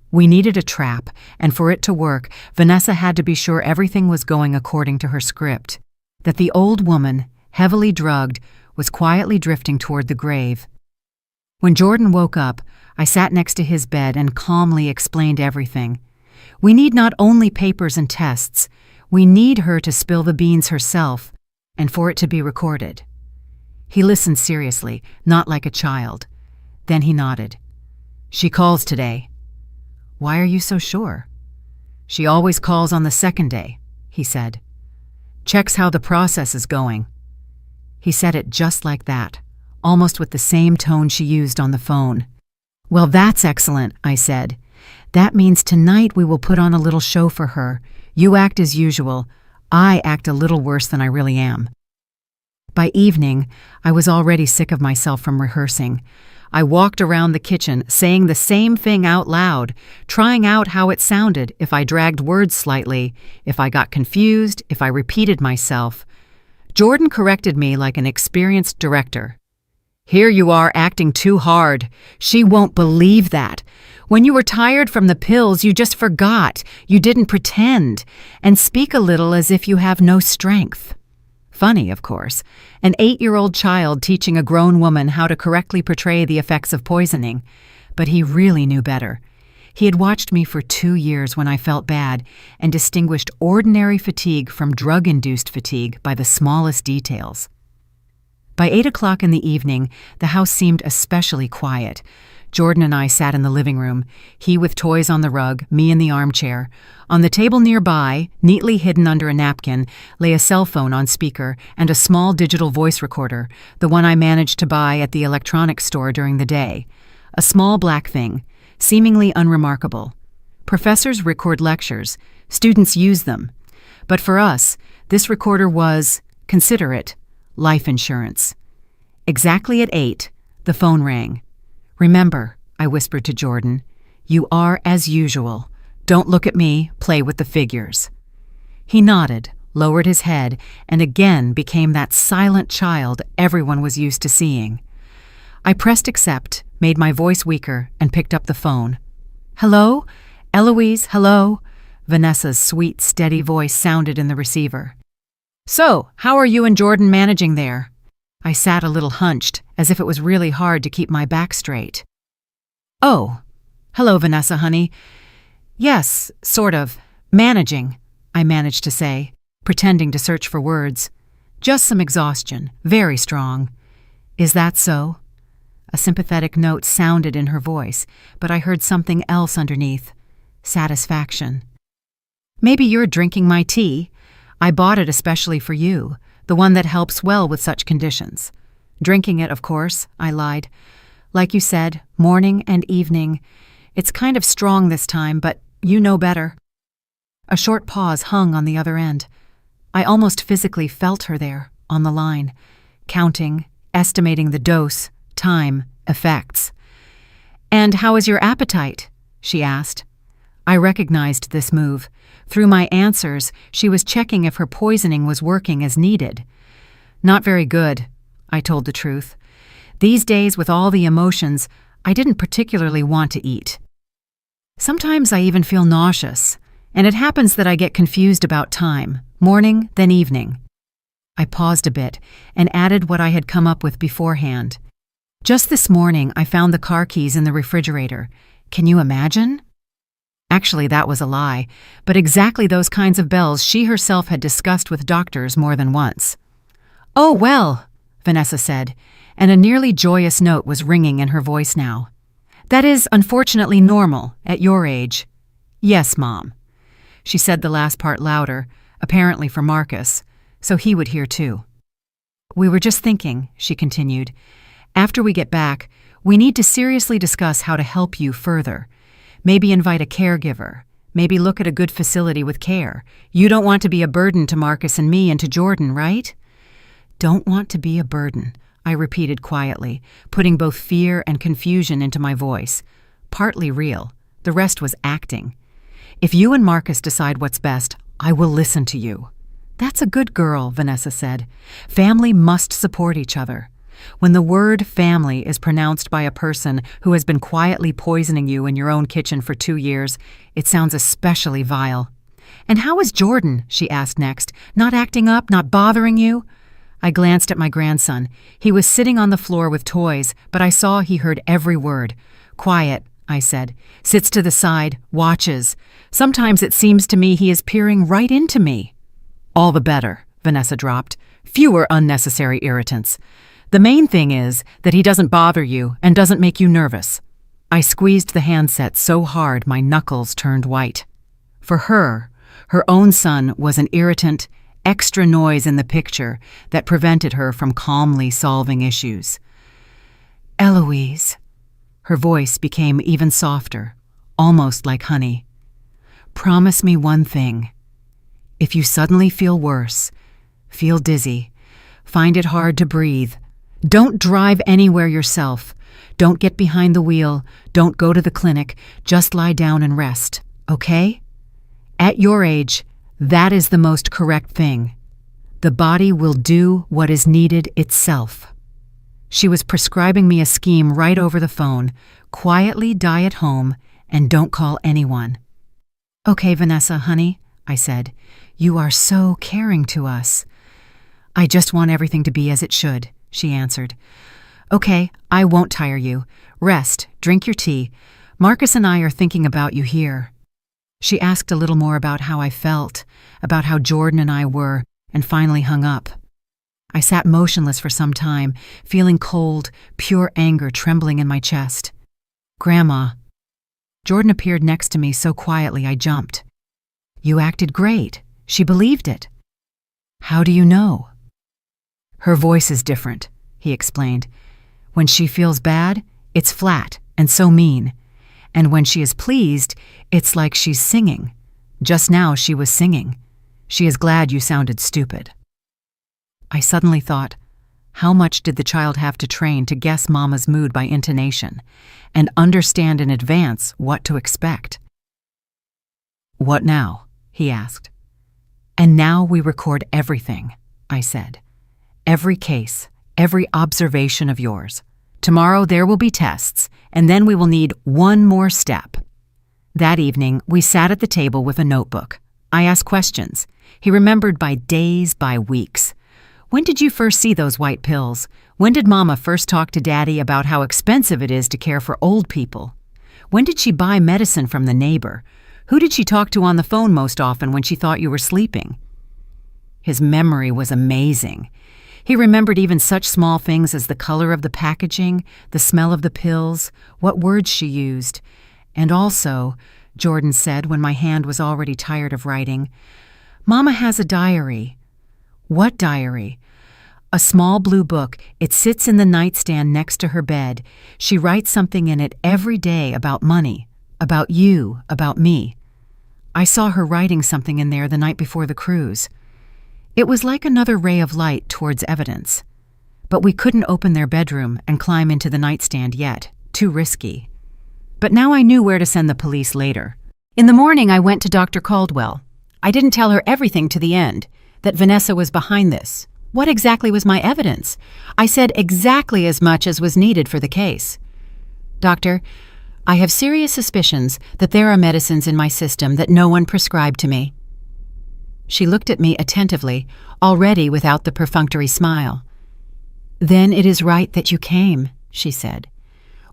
We needed a trap, and for it to work, Vanessa had to be sure everything was going according to her script, that the old woman, heavily drugged, was quietly drifting toward the grave. When Jordan woke up, I sat next to his bed and calmly explained everything. We need not only papers and tests, we need her to spill the beans herself, and for it to be recorded. He listened seriously, not like a child. Then he nodded. She calls today. Why are you so sure? She always calls on the second day, he said. Checks how the process is going. He said it just like that, almost with the same tone she used on the phone. Well, that's excellent, I said. That means tonight we will put on a little show for her. You act as usual. I act a little worse than I really am. By evening, I was already sick of myself from rehearsing. I walked around the kitchen, saying the same thing out loud, trying out how it sounded if I dragged words slightly, if I got confused, if I repeated myself. Jordan corrected me like an experienced director. Here you are acting too hard. She won't believe that. When you were tired from the pills, you just forgot. You didn't pretend. And speak a little as if you have no strength. Funny, of course. An 8-year-old child teaching a grown woman how to correctly portray the effects of poisoning. But he really knew better. He had watched me for 2 years when I felt bad and distinguished ordinary fatigue from drug-induced fatigue by the smallest details. By 8 o'clock in the evening, the house seemed especially quiet. Jordan and I sat in the living room, he with toys on the rug, me in the armchair. On the table nearby, neatly hidden under a napkin, lay a cell phone on speaker and a small digital voice recorder, the one I managed to buy at the electronics store during the day. A small black thing, seemingly unremarkable. Professors record lectures, students use them. But for us, this recorder was, consider it, life insurance. Exactly at 8, the phone rang. Remember, I whispered to Jordan, you are as usual. Don't look at me, play with the figures. He nodded, lowered his head, and again became that silent child everyone was used to seeing. I pressed accept, made my voice weaker, and picked up the phone. Hello? Eloise, hello? Vanessa's sweet, steady voice sounded in the receiver. So, how are you and Jordan managing there? I sat a little hunched, as if it was really hard to keep my back straight. Oh, hello, Vanessa, honey. Yes, sort of. Managing, I managed to say, pretending to search for words. Just some exhaustion, very strong. Is that so? A sympathetic note sounded in her voice, but I heard something else underneath. Satisfaction. Maybe you're drinking my tea. I bought it especially for you, the one that helps well with such conditions. Drinking it, of course, I lied. Like you said, morning and evening. It's kind of strong this time, but you know better. A short pause hung on the other end. I almost physically felt her there, on the line, counting, estimating the dose, time, effects. And how is your appetite? She asked. I recognized this move. Through my answers, she was checking if her poisoning was working as needed. Not very good, I told the truth. These days, with all the emotions, I didn't particularly want to eat. Sometimes I even feel nauseous, and it happens that I get confused about time, morning, then evening. I paused a bit and added what I had come up with beforehand. Just this morning, I found the car keys in the refrigerator. Can you imagine? Actually, that was a lie, but exactly those kinds of bells she herself had discussed with doctors more than once. Oh, well, Vanessa said, and a nearly joyous note was ringing in her voice now. That is unfortunately normal at your age. Yes, Mom. She said the last part louder, apparently for Marcus, so he would hear too. We were just thinking, she continued, after we get back, we need to seriously discuss how to help you further. Maybe invite a caregiver, Maybe look at a good facility with care. You don't want to be a burden to Marcus and me and to Jordan, right? Don't want to be a burden, I repeated quietly, putting both fear and confusion into my voice. Partly real. The rest was acting. If you and Marcus decide what's best, I will listen to you. That's a good girl, Vanessa said. Family must support each other. When the word family is pronounced by a person who has been quietly poisoning you in your own kitchen for 2 years, it sounds especially vile. And how is Jordan? She asked next. Not acting up, not bothering you? I glanced at my grandson. He was sitting on the floor with toys, but I saw he heard every word. Quiet, I said. Sits to the side, watches. Sometimes it seems to me he is peering right into me. All the better, Vanessa dropped. Fewer unnecessary irritants. The main thing is that he doesn't bother you and doesn't make you nervous. I squeezed the handset so hard my knuckles turned white. For her own son was an irritant, extra noise in the picture that prevented her from calmly solving issues. Eloise. Her voice became even softer, almost like honey. Promise me one thing. If you suddenly feel worse, feel dizzy, find it hard to breathe, don't drive anywhere yourself. Don't get behind the wheel. Don't go to the clinic. Just lie down and rest, okay? At your age, that is the most correct thing. The body will do what is needed itself. She was prescribing me a scheme right over the phone. Quietly die at home and don't call anyone. Okay, Vanessa, honey, I said. You are so caring to us. I just want everything to be as it should, she answered. Okay, I won't tire you. Rest, drink your tea. Marcus and I are thinking about you here. She asked a little more about how I felt, about how Jordan and I were, and finally hung up. I sat motionless for some time, feeling cold, pure anger trembling in my chest. Grandma. Jordan appeared next to me so quietly I jumped. You acted great. She believed it. How do you know? Her voice is different, he explained. When she feels bad, it's flat and so mean. And when she is pleased, it's like she's singing. Just now she was singing. She is glad you sounded stupid. I suddenly thought, how much did the child have to train to guess Mama's mood by intonation and understand in advance what to expect? What now? He asked. And now we record everything, I said. Every case, every observation of yours. Tomorrow there will be tests, and then we will need one more step. That evening, we sat at the table with a notebook. I asked questions. He remembered by days, by weeks. When did you first see those white pills? When did Mama first talk to Daddy about how expensive it is to care for old people? When did she buy medicine from the neighbor? Who did she talk to on the phone most often when she thought you were sleeping? His memory was amazing. He remembered even such small things as the color of the packaging, the smell of the pills, what words she used. And also, Jordan said when my hand was already tired of writing, Mama has a diary. What diary? A small blue book. It sits in the nightstand next to her bed. She writes something in it every day about money, about you, about me. I saw her writing something in there the night before the cruise. It was like another ray of light towards evidence. But we couldn't open their bedroom and climb into the nightstand yet. Too risky. But now I knew where to send the police later. In the morning, I went to Dr. Caldwell. I didn't tell her everything to the end, that Vanessa was behind this. What exactly was my evidence? I said exactly as much as was needed for the case. Doctor, I have serious suspicions that there are medicines in my system that no one prescribed to me. She looked at me attentively, already without the perfunctory smile. Then it is right that you came, she said.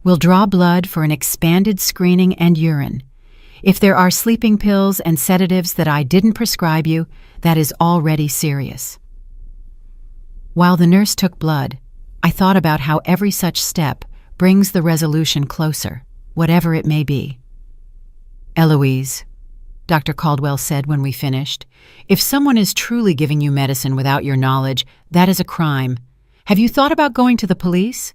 We'll draw blood for an expanded screening and urine. If there are sleeping pills and sedatives that I didn't prescribe you, that is already serious. While the nurse took blood, I thought about how every such step brings the resolution closer, whatever it may be. Eloise, Dr. Caldwell said when we finished, if someone is truly giving you medicine without your knowledge, that is a crime. Have you thought about going to the police?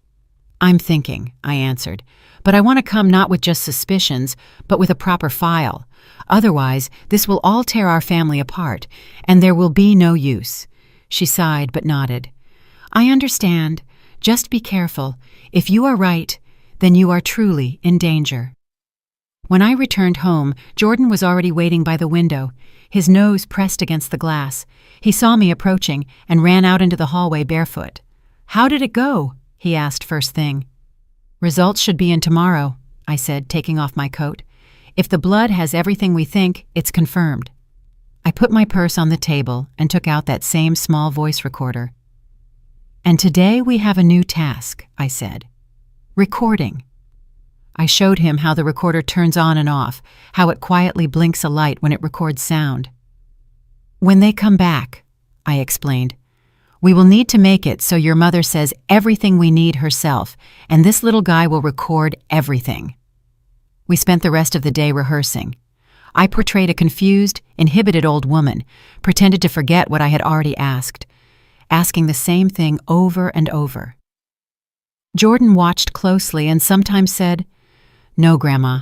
I'm thinking, I answered. But I want to come not with just suspicions, but with a proper file. Otherwise, this will all tear our family apart, and there will be no use. She sighed but nodded. I understand. Just be careful. If you are right, then you are truly in danger. When I returned home, Jordan was already waiting by the window, his nose pressed against the glass. He saw me approaching and ran out into the hallway barefoot. How did it go? He asked first thing. Results should be in tomorrow, I said, taking off my coat. If the blood has everything we think, it's confirmed. I put my purse on the table and took out that same small voice recorder. And today we have a new task, I said. Recording. I showed him how the recorder turns on and off, how it quietly blinks a light when it records sound. When they come back, I explained, we will need to make it so your mother says everything we need herself, and this little guy will record everything. We spent the rest of the day rehearsing. I portrayed a confused, inhibited old woman, pretended to forget what I had already asked, asking the same thing over and over. Jordan watched closely and sometimes said, No, Grandma.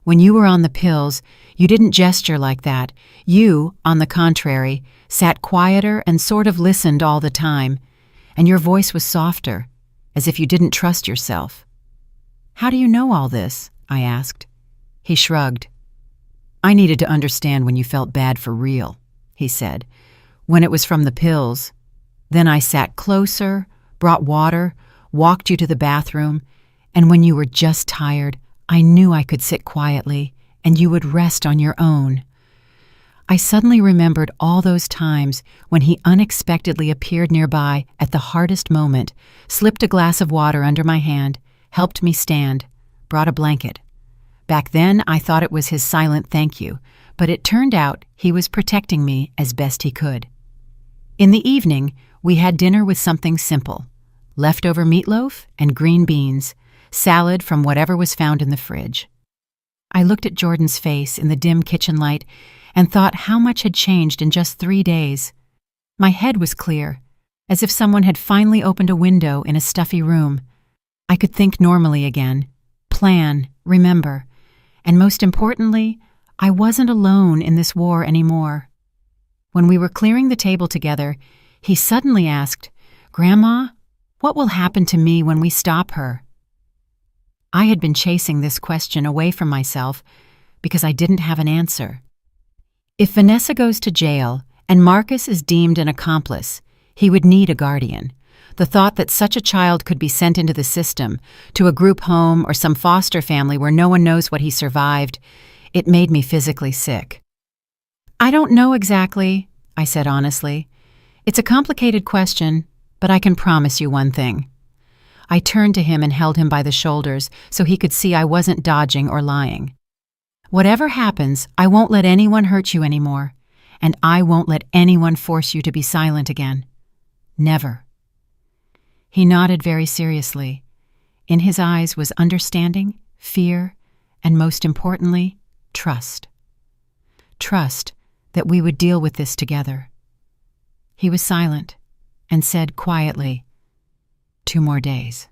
When you were on the pills, you didn't gesture like that. You, on the contrary, sat quieter and sort of listened all the time, and your voice was softer, as if you didn't trust yourself. How do you know all this? I asked. He shrugged. I needed to understand when you felt bad for real, he said. When it was from the pills. Then I sat closer, brought water, walked you to the bathroom, and when you were just tired, I knew I could sit quietly, and you would rest on your own. I suddenly remembered all those times when he unexpectedly appeared nearby at the hardest moment, slipped a glass of water under my hand, helped me stand, brought a blanket. Back then, I thought it was his silent thank you, but it turned out he was protecting me as best he could. In the evening, we had dinner with something simple: leftover meatloaf and green beans, salad from whatever was found in the fridge. I looked at Jordan's face in the dim kitchen light and thought how much had changed in just 3 days. My head was clear, as if someone had finally opened a window in a stuffy room. I could think normally again, plan, remember, and most importantly, I wasn't alone in this war anymore. When we were clearing the table together, he suddenly asked, Grandma, what will happen to me when we stop her? I had been chasing this question away from myself because I didn't have an answer. If Vanessa goes to jail and Marcus is deemed an accomplice, he would need a guardian. The thought that such a child could be sent into the system, to a group home or some foster family where no one knows what he survived, it made me physically sick. I don't know exactly, I said honestly. It's a complicated question, but I can promise you one thing. I turned to him and held him by the shoulders so he could see I wasn't dodging or lying. Whatever happens, I won't let anyone hurt you anymore, and I won't let anyone force you to be silent again. Never. He nodded very seriously. In his eyes was understanding, fear, and most importantly, trust. Trust that we would deal with this together. He was silent and said quietly, 2 more days.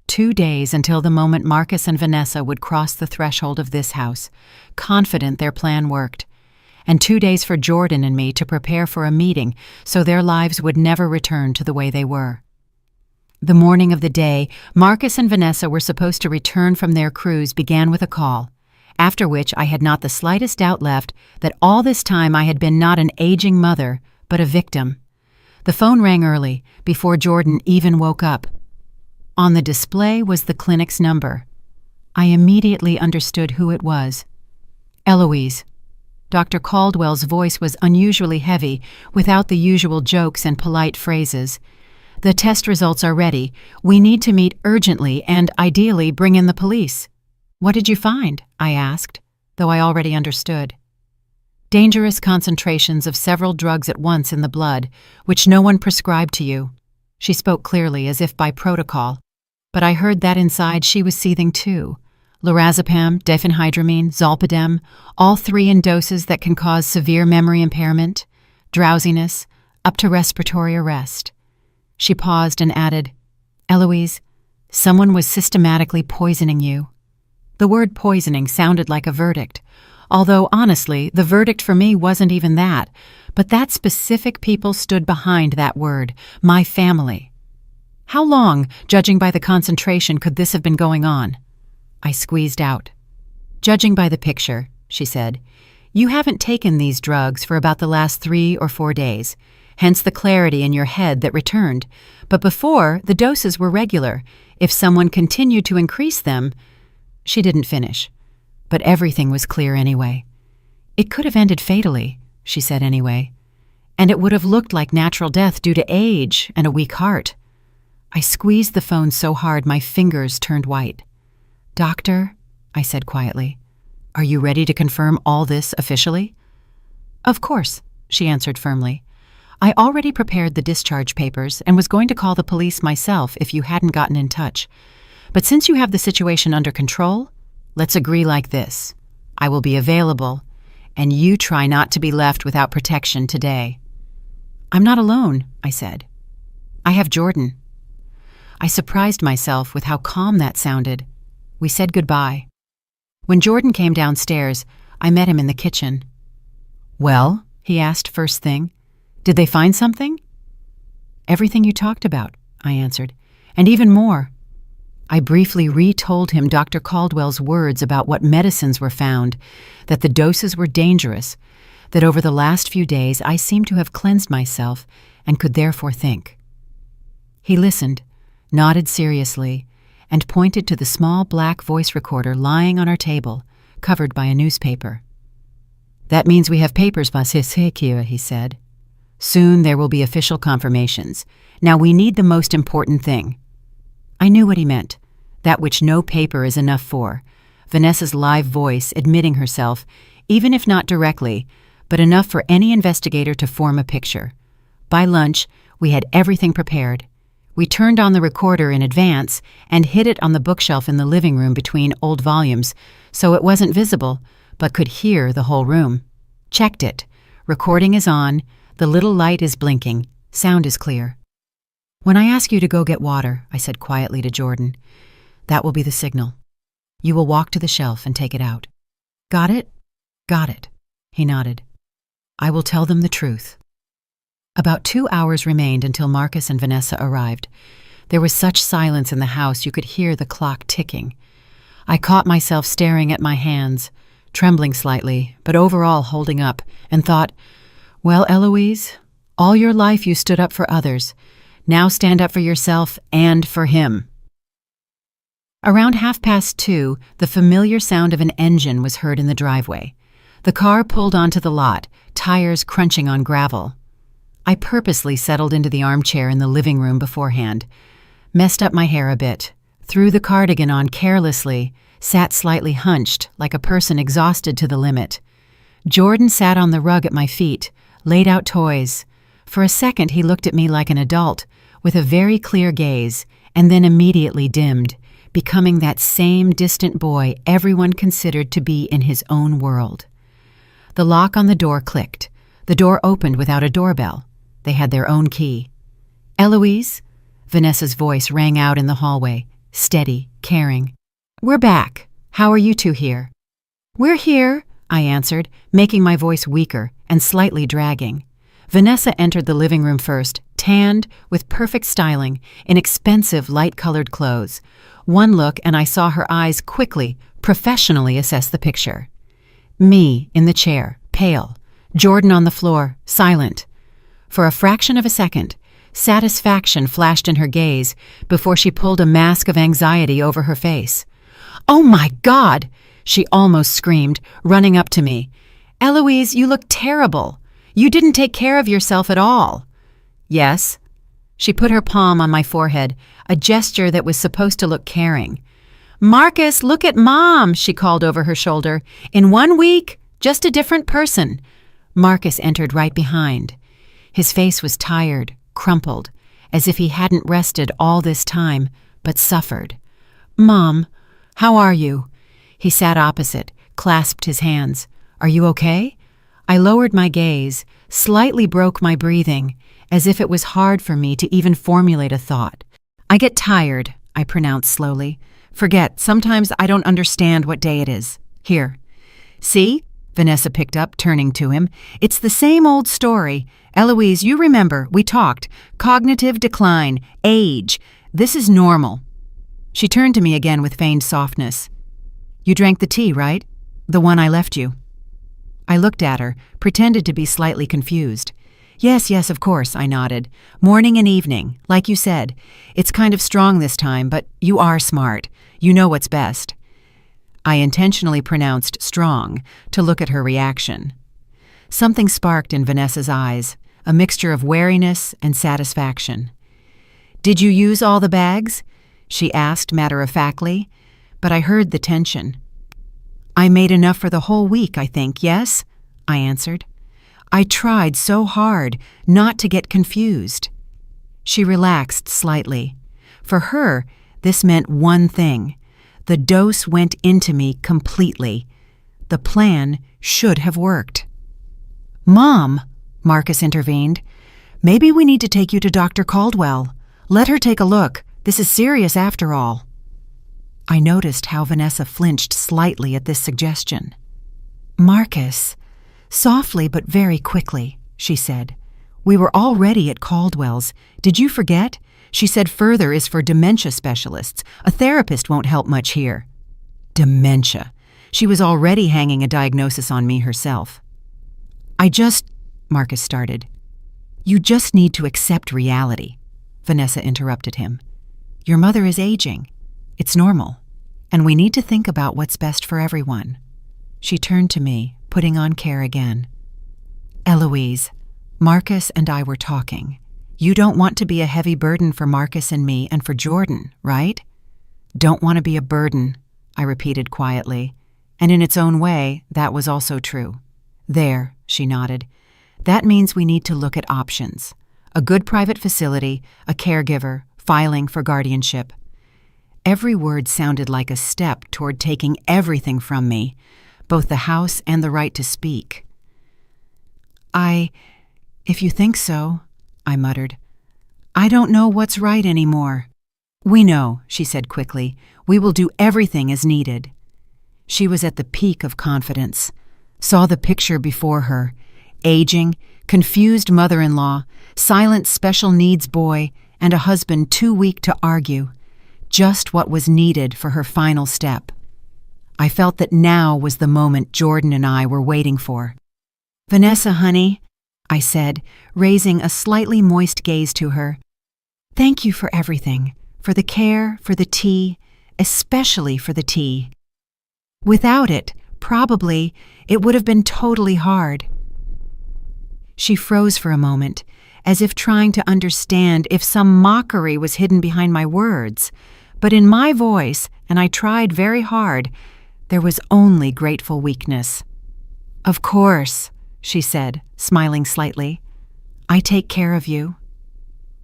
2 days until the moment Marcus and Vanessa would cross the threshold of this house, confident their plan worked, and 2 days for Jordan and me to prepare for a meeting so their lives would never return to the way they were. The morning of the day Marcus and Vanessa were supposed to return from their cruise began with a call, after which I had not the slightest doubt left that all this time I had been not an aging mother, but a victim. The phone rang early, before Jordan even woke up. On the display was the clinic's number. I immediately understood who it was. Eloise. Dr. Caldwell's voice was unusually heavy, without the usual jokes and polite phrases. The test results are ready. We need to meet urgently and, ideally, bring in the police. What did you find? I asked, though I already understood. Dangerous concentrations of several drugs at once in the blood, which no one prescribed to you. She spoke clearly, as if by protocol. But I heard that inside she was seething too. Lorazepam, diphenhydramine, zolpidem, all 3 in doses that can cause severe memory impairment, drowsiness, up to respiratory arrest. She paused and added, Eloise, Someone was systematically poisoning you. The word poisoning sounded like a verdict, although honestly, the verdict for me wasn't even that, but that specific people stood behind that word, my family. How long, judging by the concentration, could this have been going on? I squeezed out. Judging by the picture, she said, you haven't taken these drugs for about the last 3 or 4 days, hence the clarity in your head that returned. But before, the doses were regular. If someone continued to increase them... She didn't finish, but everything was clear anyway. It could have ended fatally, she said anyway, and it would have looked like natural death due to age and a weak heart. I squeezed the phone so hard my fingers turned white. Doctor, I said quietly, are you ready to confirm all this officially? Of course, she answered firmly. I already prepared the discharge papers and was going to call the police myself if you hadn't gotten in touch. But since you have the situation under control, let's agree like this. I will be available, and you try not to be left without protection today. I'm not alone, I said. I have Jordan. I surprised myself with how calm that sounded. We said goodbye. When Jordan came downstairs, I met him in the kitchen. Well, he asked first thing, did they find something? Everything you talked about, I answered, and even more. I briefly retold him Dr. Caldwell's words about what medicines were found, that the doses were dangerous, that over the last few days I seemed to have cleansed myself and could therefore think. He listened, nodded seriously, and pointed to the small black voice recorder lying on our table, covered by a newspaper. That means we have papers, Basishekia, he said. Soon there will be official confirmations. Now we need the most important thing. I knew what he meant, that which no paper is enough for, Vanessa's live voice admitting herself, even if not directly, but enough for any investigator to form a picture. By lunch, we had everything prepared. We turned on the recorder in advance and hid it on the bookshelf in the living room between old volumes, so it wasn't visible, but could hear the whole room. Checked it. Recording is on, the little light is blinking, sound is clear. When I ask you to go get water, I said quietly to Jordan, that will be the signal. You will walk to the shelf and take it out. Got it? Got it. He nodded. I will tell them the truth. About 2 hours remained until Marcus and Vanessa arrived. There was such silence in the house you could hear the clock ticking. I caught myself staring at my hands, trembling slightly, but overall holding up, and thought, well, Eloise, all your life you stood up for others. Now stand up for yourself and for him. Around 2:30, the familiar sound of an engine was heard in the driveway. The car pulled onto the lot, tires crunching on gravel. I purposely settled into the armchair in the living room beforehand, messed up my hair a bit, threw the cardigan on carelessly, sat slightly hunched, like a person exhausted to the limit. Jordan sat on the rug at my feet, laid out toys. For a second he looked at me like an adult, with a very clear gaze, and then immediately dimmed, becoming that same distant boy everyone considered to be in his own world. The lock on the door clicked. The door opened without a doorbell. They had their own key. Eloise? Vanessa's voice rang out in the hallway, steady, caring. We're back. How are you two here? We're here, I answered, making my voice weaker and slightly dragging. Vanessa entered the living room first, tanned, with perfect styling, in expensive light-colored clothes. One look and I saw her eyes quickly, professionally assess the picture. Me, in the chair, pale. Jordan on the floor, silent. For a fraction of a second, satisfaction flashed in her gaze before she pulled a mask of anxiety over her face. "Oh my God!" she almost screamed, running up to me. "Eloise, you look terrible. You didn't take care of yourself at all." "Yes." She put her palm on my forehead, a gesture that was supposed to look caring. "Marcus, look at Mom," she called over her shoulder. "In 1 week, just a different person." Marcus entered right behind. His face was tired, crumpled, as if he hadn't rested all this time, but suffered. "Mom, how are you?" He sat opposite, clasped his hands. "Are you okay?" I lowered my gaze, slightly broke my breathing, as if it was hard for me to even formulate a thought. "I get tired," I pronounced slowly. Forget, sometimes I don't understand what day it is. Here. See? Vanessa picked up, turning to him. It's the same old story. Eloise, you remember, we talked. Cognitive decline, age. This is normal. She turned to me again with feigned softness. You drank the tea, right? The one I left you. I looked at her, pretended to be slightly confused. Yes, of course, I nodded. Morning and evening, like you said. It's kind of strong this time, but you are smart. You know what's best. I intentionally pronounced strong to look at her reaction. Something sparked in Vanessa's eyes, a mixture of wariness and satisfaction. Did you use all the bags? She asked matter-of-factly, but I heard the tension. I made enough for the whole week, I think, yes? I answered. I tried so hard not to get confused. She relaxed slightly. For her, this meant one thing. The dose went into me completely. The plan should have worked. Mom, Marcus intervened, maybe we need to take you to Dr. Caldwell. Let her take a look. This is serious after all. I noticed how Vanessa flinched slightly at this suggestion. Marcus, softly but very quickly, she said. We were already at Caldwell's. Did you forget? She said further is for dementia specialists. A therapist won't help much here. Dementia. She was already hanging a diagnosis on me herself. Marcus started. You just need to accept reality, Vanessa interrupted him. Your mother is aging. It's normal. And we need to think about what's best for everyone. She turned to me, putting on care again. Eloise, Marcus and I were talking. You don't want to be a heavy burden for Marcus and me and for Jordan, right? Don't want to be a burden, I repeated quietly. And in its own way, that was also true. There, she nodded. That means we need to look at options. A good private facility, a caregiver, filing for guardianship. Every word sounded like a step toward taking everything from me, both the house and the right to speak. If you think so, I muttered. I don't know what's right anymore. We know, she said quickly. We will do everything as needed. She was at the peak of confidence. Saw the picture before her. Aging, confused mother-in-law, silent special needs boy, and a husband too weak to argue. Just what was needed for her final step. I felt that now was the moment Jordan and I were waiting for. Vanessa, honey, I said, raising a slightly moist gaze to her. Thank you for everything, for the care, for the tea, especially for the tea. Without it, probably, it would have been totally hard. She froze for a moment, as if trying to understand if some mockery was hidden behind my words. But in my voice, and I tried very hard, there was only grateful weakness. Of course, she said, smiling slightly. I take care of you.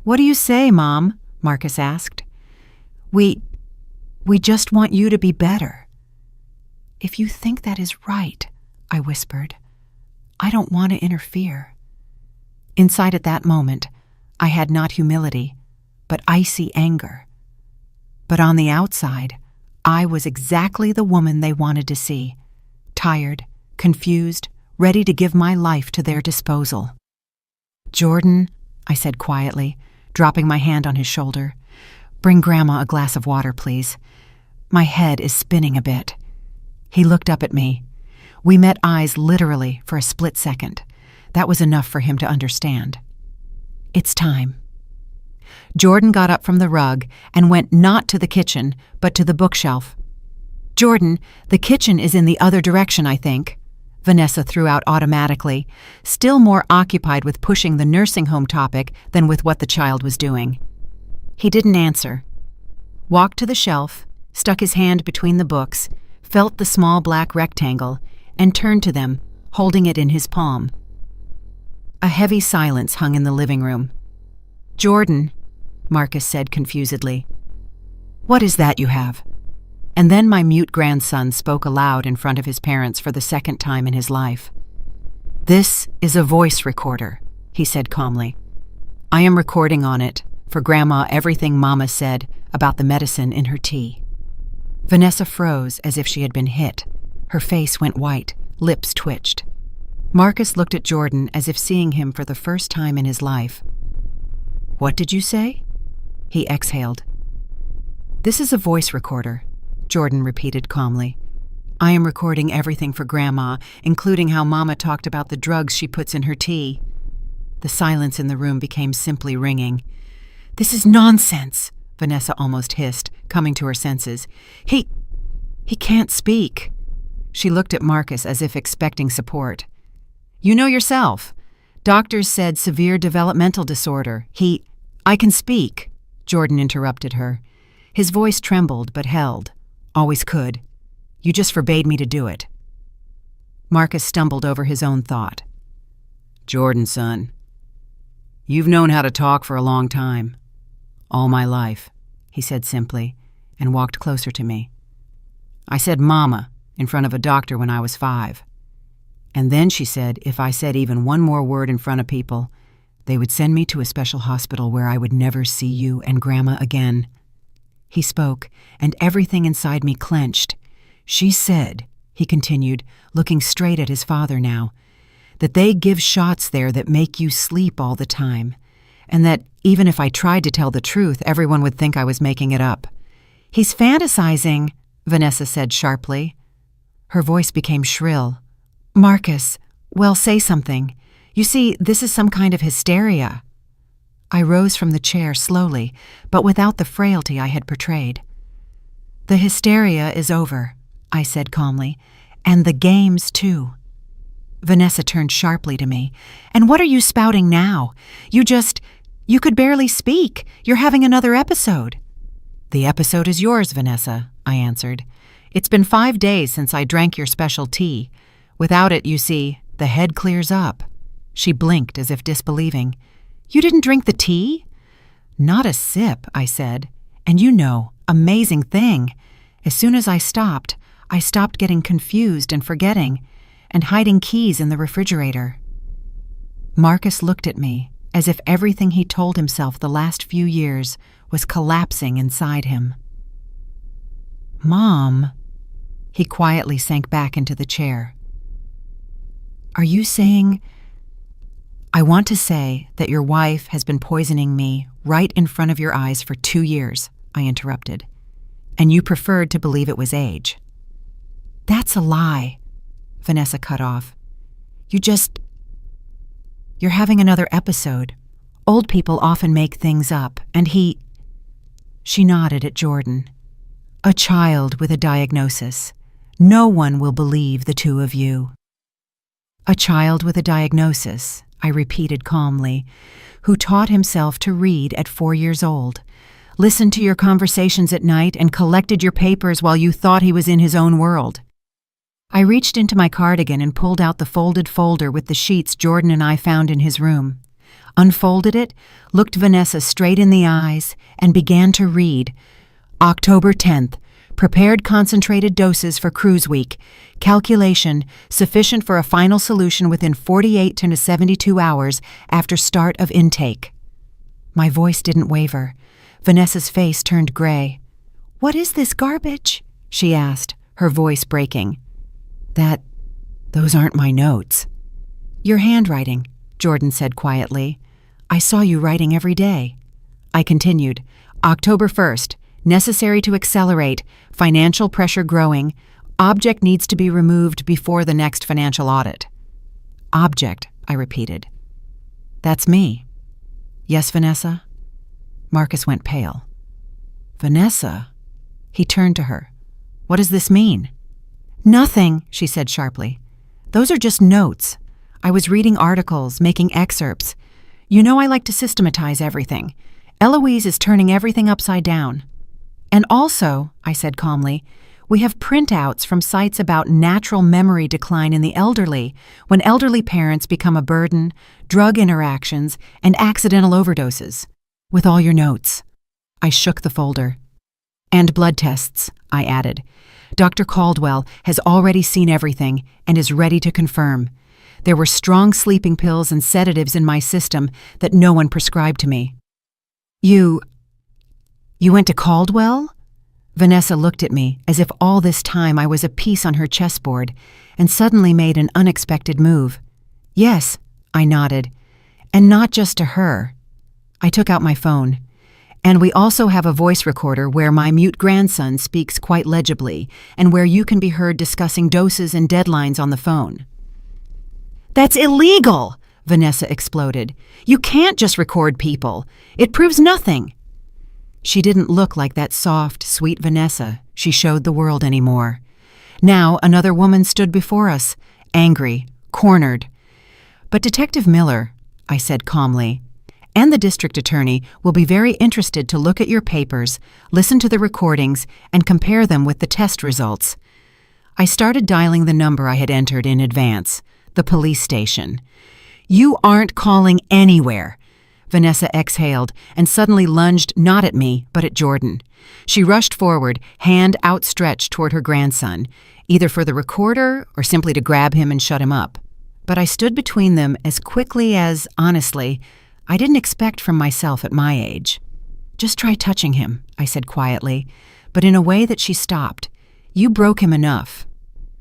What do you say, Mom? Marcus asked. We just want you to be better. If you think that is right, I whispered. I don't want to interfere. Inside at that moment, I had not humility, but icy anger. But on the outside, I was exactly the woman they wanted to see. Tired, confused, ready to give my life to their disposal. Jordan, I said quietly, dropping my hand on his shoulder, bring Grandma a glass of water, please. My head is spinning a bit. He looked up at me. We met eyes literally for a split second. That was enough for him to understand. It's time. Jordan got up from the rug and went not to the kitchen, but to the bookshelf. Jordan, the kitchen is in the other direction, I think, Vanessa threw out automatically, still more occupied with pushing the nursing home topic than with what the child was doing. He didn't answer. Walked to the shelf, stuck his hand between the books, felt the small black rectangle, and turned to them, holding it in his palm. A heavy silence hung in the living room. Jordan, Marcus said confusedly. What is that you have? And then my mute grandson spoke aloud in front of his parents for the second time in his life. This is a voice recorder, he said calmly. I am recording on it, for Grandma everything Mama said about the medicine in her tea. Vanessa froze as if she had been hit. Her face went white, lips twitched. Marcus looked at Jordan as if seeing him for the first time in his life. "What did you say?" He exhaled. "This is a voice recorder," Jordan repeated calmly. "I am recording everything for Grandma, including how Mama talked about the drugs she puts in her tea." The silence in the room became simply ringing. "This is nonsense," Vanessa almost hissed, coming to her senses. He can't speak." She looked at Marcus as if expecting support. "You know yourself. Doctors said severe developmental disorder. I can speak," Jordan interrupted her. His voice trembled but held. "Always could. You just forbade me to do it." Marcus stumbled over his own thought. "Jordan, son, you've known how to talk for a long time. All my life," he said simply, and walked closer to me. "I said Mama in front of a doctor when I was 5. And then she said if I said even one more word in front of people, they would send me to a special hospital where I would never see you and Grandma again." He spoke, and everything inside me clenched. "She said," he continued, looking straight at his father now, "that they give shots there that make you sleep all the time, and that even if I tried to tell the truth, everyone would think I was making it up." "He's fantasizing," Vanessa said sharply. Her voice became shrill. "Marcus, well, say something. You see, this is some kind of hysteria." I rose from the chair slowly, but without the frailty I had portrayed. "The hysteria is over," I said calmly, "and the games too." Vanessa turned sharply to me. "And what are you spouting now? You could barely speak. You're having another episode." "The episode is yours, Vanessa," I answered. "It's been 5 days since I drank your special tea. Without it, you see, the head clears up." She blinked as if disbelieving. "You didn't drink the tea?" "Not a sip," I said. "And amazing thing. As soon as I stopped getting confused and forgetting, and hiding keys in the refrigerator." Marcus looked at me as if everything he told himself the last few years was collapsing inside him. "Mom," he quietly sank back into the chair. "Are you saying—" "I want to say that your wife has been poisoning me right in front of your eyes for 2 years, I interrupted. "And you preferred to believe it was age." "That's a lie," Vanessa cut off. You're having another episode. Old people often make things up, and She nodded at Jordan. "A child with a diagnosis. No one will believe the two of you." "A child with a diagnosis," I repeated calmly, "who taught himself to read at 4 years old, listened to your conversations at night, and collected your papers while you thought he was in his own world." I reached into my cardigan and pulled out the folded folder with the sheets Jordan and I found in his room, unfolded it, looked Vanessa straight in the eyes, and began to read. "October 10th. Prepared concentrated doses for cruise week. Calculation sufficient for a final solution within 48 to 72 hours after start of intake." My voice didn't waver. Vanessa's face turned gray. "What is this garbage?" she asked, her voice breaking. Those aren't my notes." "Your handwriting," Jordan said quietly. "I saw you writing every day." I continued. "October 1st. Necessary to accelerate. Financial pressure growing. Object needs to be removed before the next financial audit." "Object," I repeated. "That's me." "Yes, Vanessa?" Marcus went pale. "Vanessa?" He turned to her. "What does this mean?" "Nothing," she said sharply. "Those are just notes. I was reading articles, making excerpts. You know I like to systematize everything. Eloise is turning everything upside down. And also," I said calmly, "we have printouts from sites about natural memory decline in the elderly, when elderly parents become a burden, drug interactions, and accidental overdoses. With all your notes." I shook the folder. "And blood tests," I added. "Dr. Caldwell has already seen everything and is ready to confirm. There were strong sleeping pills and sedatives in my system that no one prescribed to me." You You went to Caldwell? Vanessa looked at me as if all this time I was a piece on her chessboard, and suddenly made an unexpected move. Yes, I nodded. And not just to her. I took out my phone. And we also have a voice recorder where my mute grandson speaks quite legibly, and where you can be heard discussing doses and deadlines on the phone. That's illegal! Vanessa exploded. You can't just record people. It proves nothing. She didn't look like that soft, sweet Vanessa she showed the world anymore. Now another woman stood before us, angry, cornered. But Detective Miller, I said calmly, and the district attorney will be very interested to look at your papers, listen to the recordings, and compare them with the test results. I started dialing the number I had entered in advance, the police station. You aren't calling anywhere. Vanessa exhaled and suddenly lunged not at me, but at Jordan. She rushed forward, hand outstretched toward her grandson, either for the recorder or simply to grab him and shut him up. But I stood between them as quickly as, honestly, I didn't expect from myself at my age. Just try touching him, I said quietly, but in a way that she stopped. You broke him enough.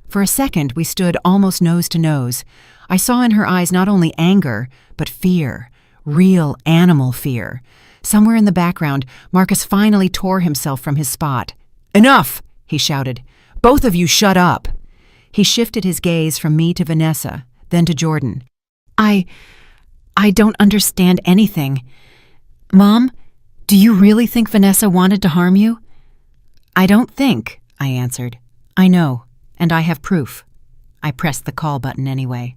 For a second, we stood almost nose to nose. I saw in her eyes not only anger, but fear, real animal fear. Somewhere in the background, Marcus finally tore himself from his spot. Enough, he shouted. Both of you shut up. He shifted his gaze from me to Vanessa, then to Jordan. I don't understand anything. Mom, do you really think Vanessa wanted to harm you? I don't think, I answered. I know, and I have proof. I pressed the call button anyway.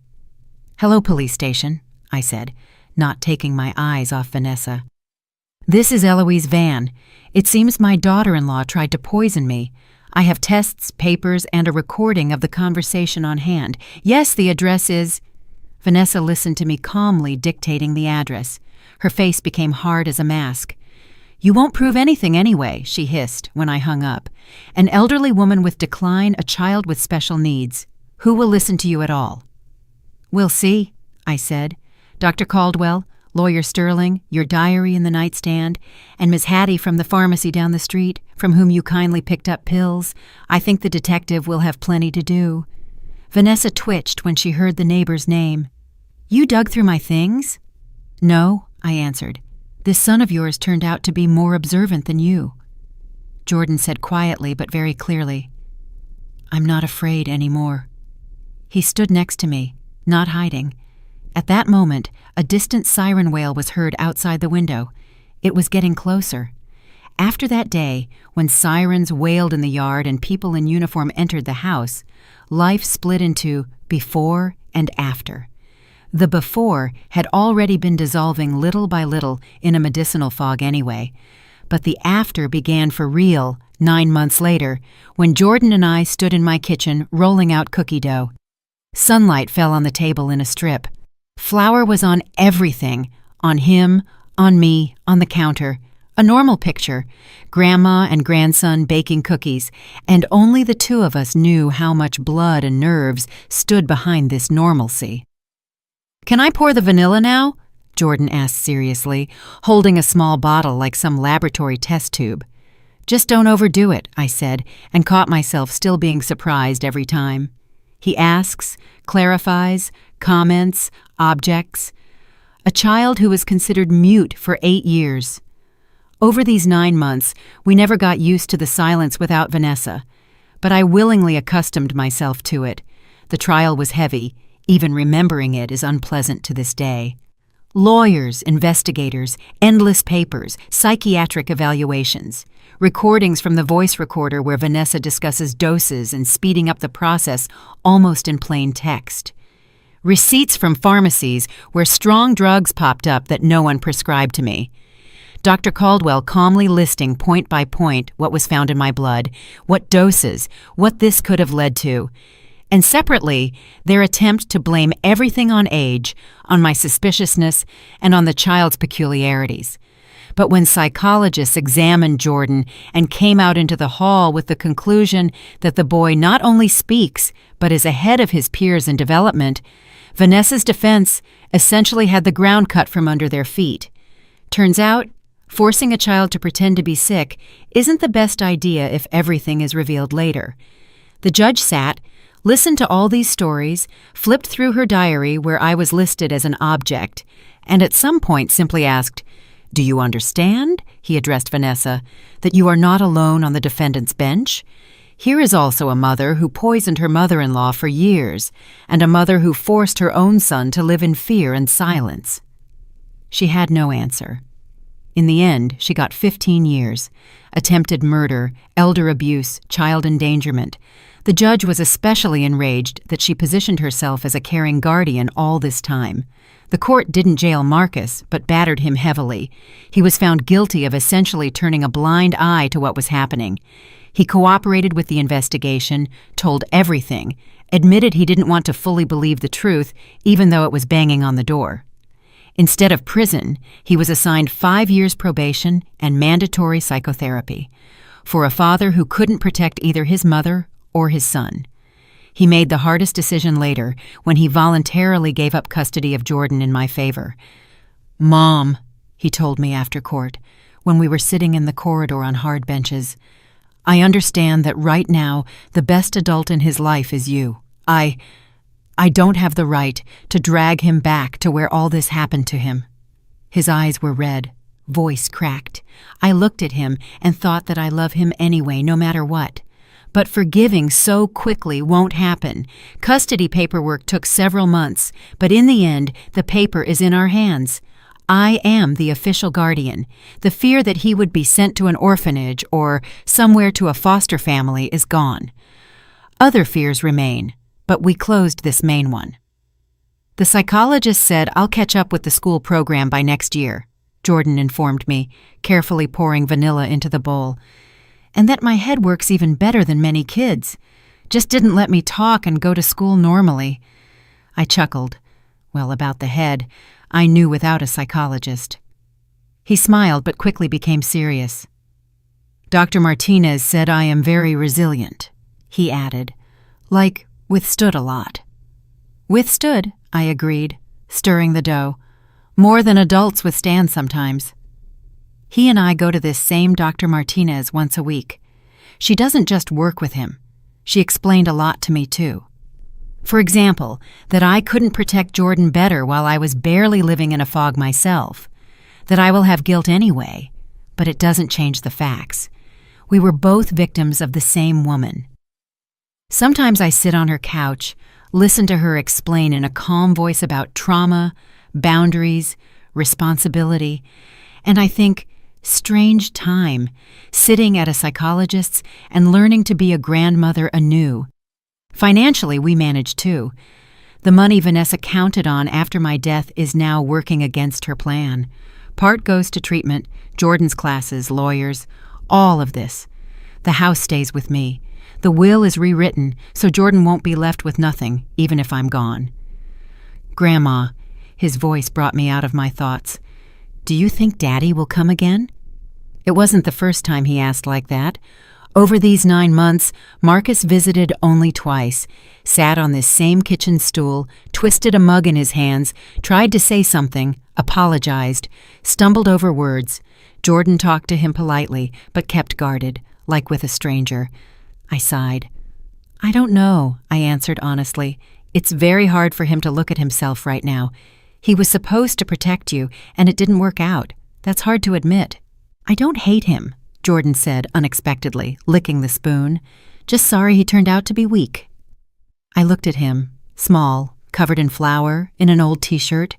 Hello, police station, I said, not taking my eyes off Vanessa. This is Eloise Van. It seems my daughter-in-law tried to poison me. I have tests, papers, and a recording of the conversation on hand. Yes, the address is... Vanessa listened to me calmly dictating the address. Her face became hard as a mask. You won't prove anything anyway, she hissed when I hung up. An elderly woman with decline, a child with special needs. Who will listen to you at all? We'll see, I said. Dr. Caldwell, Lawyer Sterling, your diary in the nightstand, and Miss Hattie from the pharmacy down the street, from whom you kindly picked up pills. I think the detective will have plenty to do. Vanessa twitched when she heard the neighbor's name. You dug through my things? No, I answered. This son of yours turned out to be more observant than you. Jordan said quietly but very clearly, I'm not afraid anymore. He stood next to me, not hiding. At that moment, a distant siren wail was heard outside the window. It was getting closer. After that day, when sirens wailed in the yard and people in uniform entered the house, life split into before and after. The before had already been dissolving little by little in a medicinal fog anyway, but the after began for real 9 months later, when Jordan and I stood in my kitchen rolling out cookie dough. Sunlight fell on the table in a strip. Flour was on everything, on him, on me, on the counter. A normal picture, Grandma and grandson baking cookies, and only the two of us knew how much blood and nerves stood behind this normalcy. Can I pour the vanilla now? Jordan asked seriously, holding a small bottle like some laboratory test tube. Just don't overdo it, I said, and caught myself still being surprised every time. He asks, clarifies, comments, objects. A child who was considered mute for 8 years. Over these 9 months, we never got used to the silence without Vanessa, but I willingly accustomed myself to it. The trial was heavy. Even remembering it is unpleasant to this day. Lawyers, investigators, endless papers, psychiatric evaluations, recordings from the voice recorder where Vanessa discusses doses and speeding up the process almost in plain text. Receipts from pharmacies where strong drugs popped up that no one prescribed to me. Dr. Caldwell calmly listing point by point what was found in my blood, what doses, what this could have led to. And separately, their attempt to blame everything on age, on my suspiciousness, and on the child's peculiarities. But when psychologists examined Jordan and came out into the hall with the conclusion that the boy not only speaks, but is ahead of his peers in development, Vanessa's defense essentially had the ground cut from under their feet. Turns out, Forcing a child to pretend to be sick isn't the best idea if everything is revealed later. The judge sat, listened to all these stories, flipped through her diary where I was listed as an object, and at some point simply asked, "Do you understand," he addressed Vanessa, "that you are not alone on the defendant's bench? Here is also a mother who poisoned her mother-in-law for years, and a mother who forced her own son to live in fear and silence." She had no answer. In the end, she got 15 years. Attempted murder, elder abuse, child endangerment. The judge was especially enraged that she positioned herself as a caring guardian all this time. The court didn't jail Marcus, but battered him heavily. He was found guilty of essentially turning a blind eye to what was happening. He cooperated with the investigation, told everything, admitted he didn't want to fully believe the truth, even though it was banging on the door. Instead of prison, he was assigned 5 years probation and mandatory psychotherapy for a father who couldn't protect either his mother or his son. He made the hardest decision later when he voluntarily gave up custody of Jordan in my favor. "Mom," he told me after court, when we were sitting in the corridor on hard benches, "I understand that right now the best adult in his life is you. I don't have the right to drag him back to where all this happened to him." His eyes were red, voice cracked. I looked at him and thought that I love him anyway, no matter what. But forgiving so quickly won't happen. Custody paperwork took several months, but in the end, the paper is in our hands. I am the official guardian. The fear that he would be sent to an orphanage or somewhere to a foster family is gone. Other fears remain, but we closed this main one. "The psychologist said I'll catch up with the school program by next year," Jordan informed me, carefully pouring vanilla into the bowl. "And that my head works even better than many kids. Just didn't let me talk and go to school normally." I chuckled. Well, about the head, I knew without a psychologist. He smiled but quickly became serious. "Dr. Martinez said I am very resilient," he added, "like withstood a lot." "Withstood," I agreed, stirring the dough. "More than adults withstand sometimes." He and I go to this same Dr. Martinez once a week. She doesn't just work with him. She explained a lot to me, too. For example, that I couldn't protect Jordan better while I was barely living in a fog myself. That I will have guilt anyway, but it doesn't change the facts. We were both victims of the same woman. Sometimes I sit on her couch, listen to her explain in a calm voice about trauma, boundaries, responsibility, and I think, strange time, sitting at a psychologist's and learning to be a grandmother anew. Financially, we managed too. The money Vanessa counted on after my death is now working against her plan. Part goes to treatment, Jordan's classes, lawyers, all of this. The house stays with me. The will is rewritten, so Jordan won't be left with nothing, even if I'm gone. "Grandma," his voice brought me out of my thoughts, "do you think Daddy will come again?" It wasn't the first time he asked like that. Over these 9 months, Marcus visited only twice, sat on this same kitchen stool, twisted a mug in his hands, tried to say something, apologized, stumbled over words. Jordan talked to him politely, but kept guarded, like with a stranger. I sighed. "I don't know," I answered honestly. "It's very hard for him to look at himself right now. He was supposed to protect you, and it didn't work out. That's hard to admit." "I don't hate him," Jordan said unexpectedly, licking the spoon. "Just sorry he turned out to be weak." I looked at him, small, covered in flour, in an old t-shirt,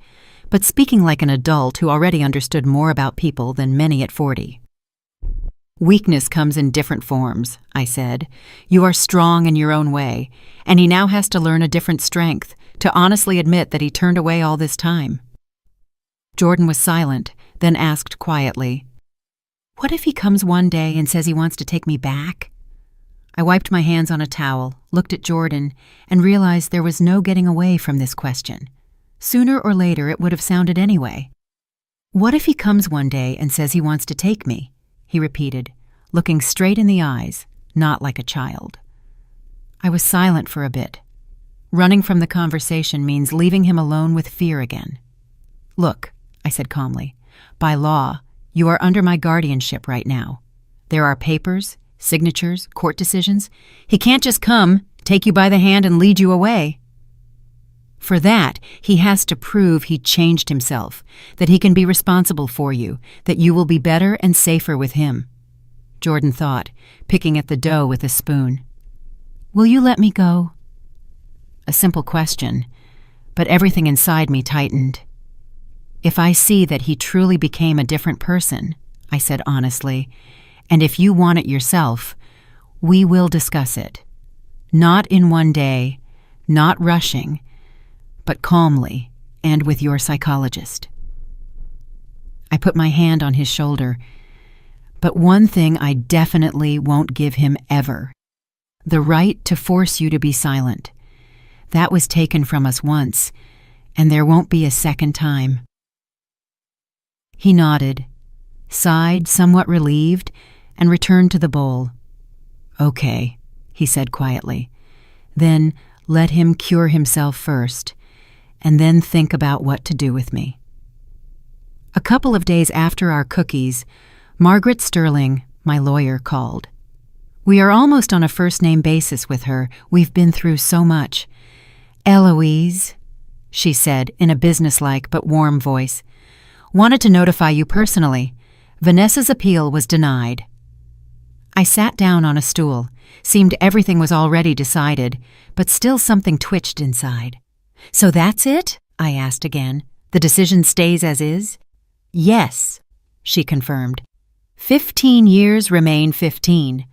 but speaking like an adult who already understood more about people than many at 40. "Weakness comes in different forms," I said. "You are strong in your own way, and he now has to learn a different strength, to honestly admit that he turned away all this time." Jordan was silent, then asked quietly, "What if he comes one day and says he wants to take me back?" I wiped my hands on a towel, looked at Jordan, and realized there was no getting away from this question. Sooner or later it would have sounded anyway. "What if he comes one day and says he wants to take me?" he repeated, looking straight in the eyes, not like a child. I was silent for a bit. Running from the conversation means leaving him alone with fear again. "Look," I said calmly, "by law, You are under my guardianship right now. There are papers, signatures, court decisions. He can't just come, take you by the hand, and lead you away. For that, he has to prove he changed himself, that he can be responsible for you, that you will be better and safer with him. Jordan thought, picking at the dough with a spoon. Will you let me go? A simple question, but everything inside me tightened. If I see that he truly became a different person, I said honestly, and if you want it yourself, we will discuss it. Not in one day, not rushing, but calmly and with your psychologist. I put my hand on his shoulder, but one thing I definitely won't give him ever: the right to force you to be silent. That was taken from us once, and there won't be a second time. He nodded, sighed, somewhat relieved, and returned to the bowl. Okay, he said quietly. Then let him cure himself first, and then think about what to do with me. A couple of days after our cookies, Margaret Sterling, my lawyer, called. We are almost on a first-name basis with her. We've been through so much. Eloise, she said in a businesslike but warm voice, wanted to notify you personally. Vanessa's appeal was denied. I sat down on a stool. Seemed everything was already decided, but still something twitched inside. So that's it? I asked again. The decision stays as is? Yes, she confirmed. 15 years remain 15.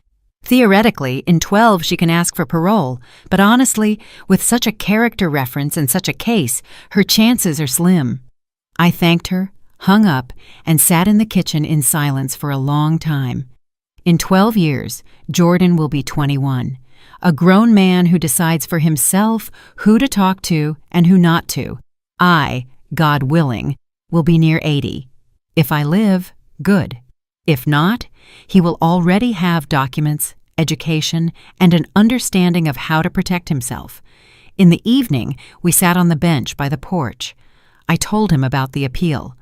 Theoretically, in 12 she can ask for parole, but honestly, with such a character reference and such a case, her chances are slim. I thanked her, hung up, and sat in the kitchen in silence for a long time. In 12 years, Jordan will be 21, a grown man who decides for himself who to talk to and who not to. I, God willing, will be near 80. If I live, good. If not, he will already have documents, education, and an understanding of how to protect himself. In the evening, we sat on the bench by the porch. I told him about the appeal.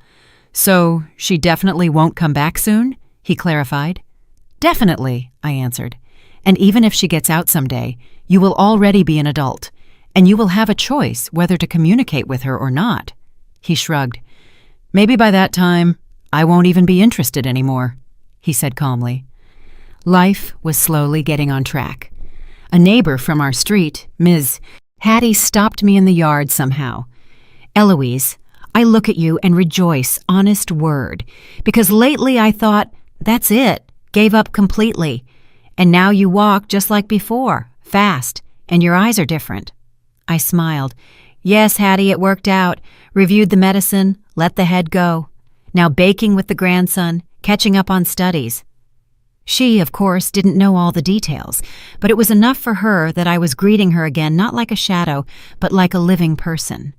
So, she definitely won't come back soon? He clarified. Definitely, I answered. And even if she gets out someday, you will already be an adult, and you will have a choice whether to communicate with her or not. He shrugged. Maybe by that time, I won't even be interested anymore, he said calmly. Life was slowly getting on track. A neighbor from our street, Ms. Hattie, stopped me in the yard somehow. Eloise, I look at you and rejoice, honest word, because lately I thought, that's it, gave up completely. And now you walk just like before, fast, and your eyes are different. I smiled. Yes, Hattie, it worked out. Reviewed the medicine, let the head go. Now baking with the grandson, catching up on studies. She, of course, didn't know all the details, but it was enough for her that I was greeting her again not like a shadow, but like a living person.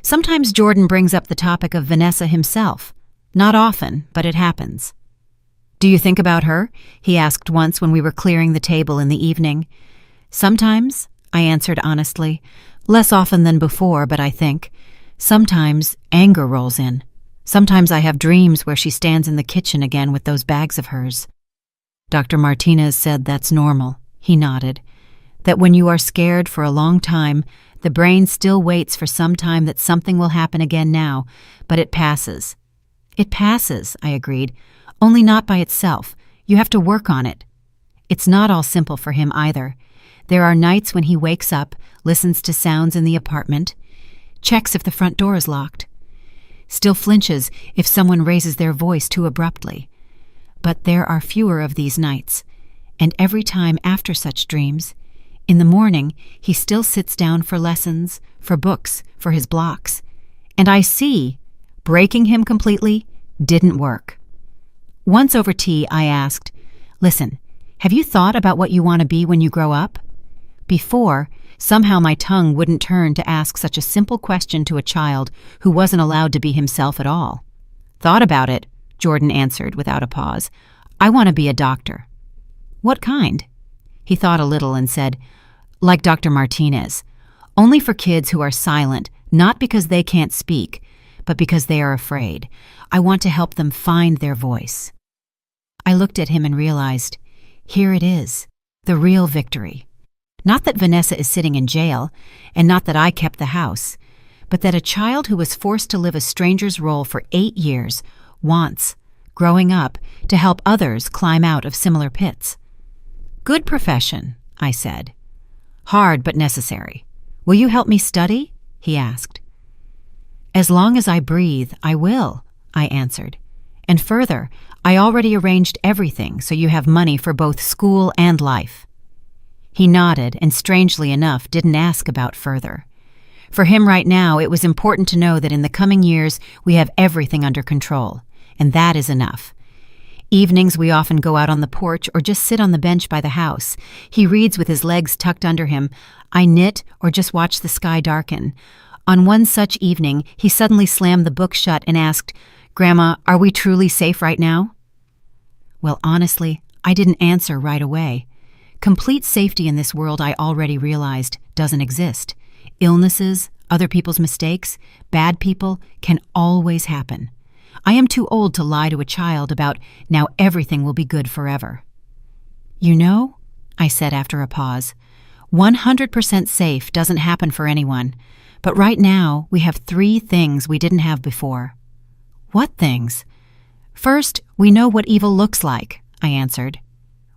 Sometimes Jordan brings up the topic of Vanessa himself. Not often, but it happens. Do you think about her? He asked once when we were clearing the table in the evening. Sometimes, I answered honestly. Less often than before, but I think. Sometimes anger rolls in. Sometimes I have dreams where she stands in the kitchen again with those bags of hers. Dr. Martinez said that's normal. He nodded. That when you are scared for a long time, the brain still waits for some time that something will happen again now, but it passes. It passes, I agreed, only not by itself. You have to work on it. It's not all simple for him either. There are nights when he wakes up, listens to sounds in the apartment, checks if the front door is locked, still flinches if someone raises their voice too abruptly. But there are fewer of these nights, and every time after such dreams, in the morning, he still sits down for lessons, for books, for his blocks. And I see, breaking him completely didn't work. Once over tea, I asked, listen, have you thought about what you want to be when you grow up? Before, somehow my tongue wouldn't turn to ask such a simple question to a child who wasn't allowed to be himself at all. Thought about it, Jordan answered without a pause. I want to be a doctor. What kind? He thought a little and said, like Dr. Martinez. Only for kids who are silent, not because they can't speak, but because they are afraid. I want to help them find their voice. I looked at him and realized, here it is, the real victory. Not that Vanessa is sitting in jail, and not that I kept the house, but that a child who was forced to live a stranger's role for 8 years wants, growing up, to help others climb out of similar pits. Good profession, I said. Hard but necessary. Will you help me study? He asked. As long as I breathe, I will, I answered. And further, I already arranged everything so you have money for both school and life. He nodded and, strangely enough, didn't ask about further. For him right now, it was important to know that in the coming years we have everything under control, and that is enough. Evenings we often go out on the porch or just sit on the bench by the house. He reads with his legs tucked under him. I knit or just watch the sky darken. On one such evening, he suddenly slammed the book shut and asked, "Grandma, are we truly safe right now?" Well, honestly, I didn't answer right away. Complete safety in this world, I already realized, doesn't exist. Illnesses, other people's mistakes, bad people can always happen. I am too old to lie to a child about now everything will be good forever. You know, I said after a pause, 100% safe doesn't happen for anyone, but right now we have 3 things we didn't have before. What things? First, we know what evil looks like, I answered.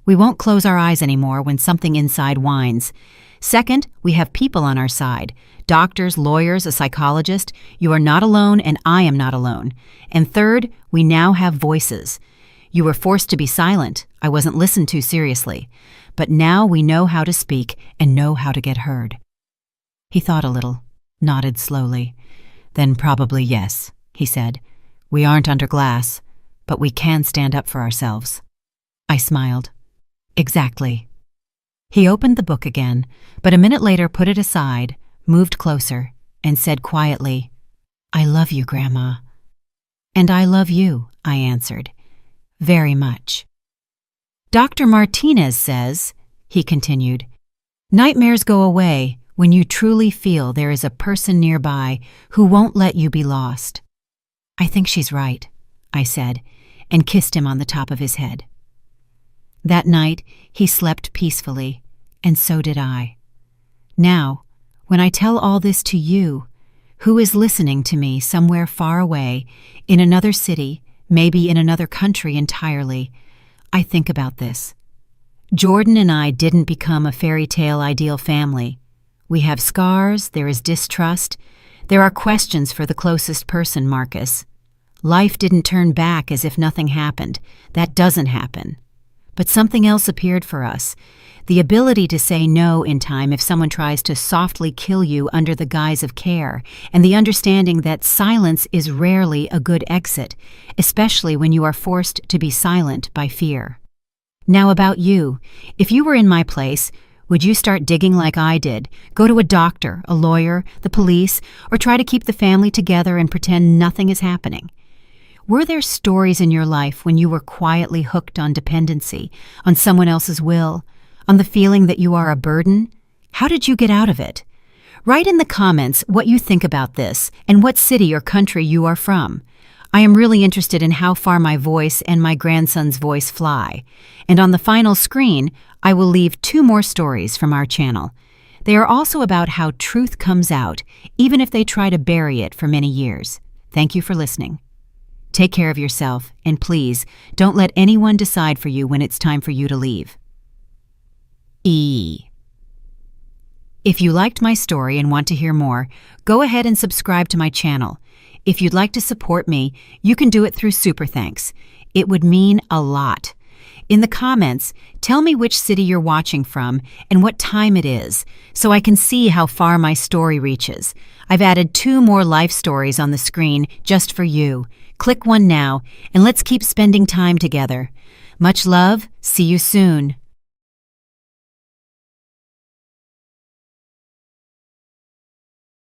We won't close our eyes anymore when something inside whines. Second, we have people on our side. Doctors, lawyers, a psychologist. You are not alone and I am not alone. And third, we now have voices. You were forced to be silent. I wasn't listened to seriously. But now we know how to speak and know how to get heard. He thought a little, nodded slowly. Then probably yes, he said. We aren't under glass, but we can stand up for ourselves. I smiled. Exactly. He opened the book again, but a minute later put it aside, moved closer, and said quietly, I love you, Grandma. And I love you, I answered. Very much. Dr. Martinez says, he continued, nightmares go away when you truly feel there is a person nearby who won't let you be lost. I think she's right, I said, and kissed him on the top of his head. That night, he slept peacefully, and so did I. Now, when I tell all this to you, who is listening to me somewhere far away, in another city, maybe in another country entirely, I think about this. Jordan and I didn't become a fairy tale ideal family. We have scars, there is distrust, there are questions for the closest person, Marcus. Life didn't turn back as if nothing happened. That doesn't happen. But something else appeared for us, the ability to say no in time if someone tries to softly kill you under the guise of care, and the understanding that silence is rarely a good exit, especially when you are forced to be silent by fear. Now about you, if you were in my place, would you start digging like I did, go to a doctor, a lawyer, the police, or try to keep the family together and pretend nothing is happening? Were there stories in your life when you were quietly hooked on dependency, on someone else's will, on the feeling that you are a burden? How did you get out of it? Write in the comments what you think about this and what city or country you are from. I am really interested in how far my voice and my grandson's voice fly. And on the final screen, I will leave 2 more stories from our channel. They are also about how truth comes out, even if they try to bury it for many years. Thank you for listening. Take care of yourself, and please, don't let anyone decide for you when it's time for you to leave. E. If you liked my story and want to hear more, go ahead and subscribe to my channel. If you'd like to support me, you can do it through Super Thanks. It would mean a lot. In the comments, tell me which city you're watching from and what time it is, so I can see how far my story reaches. I've added 2 more life stories on the screen just for you. Click one now, and let's keep spending time together. Much love. See you soon.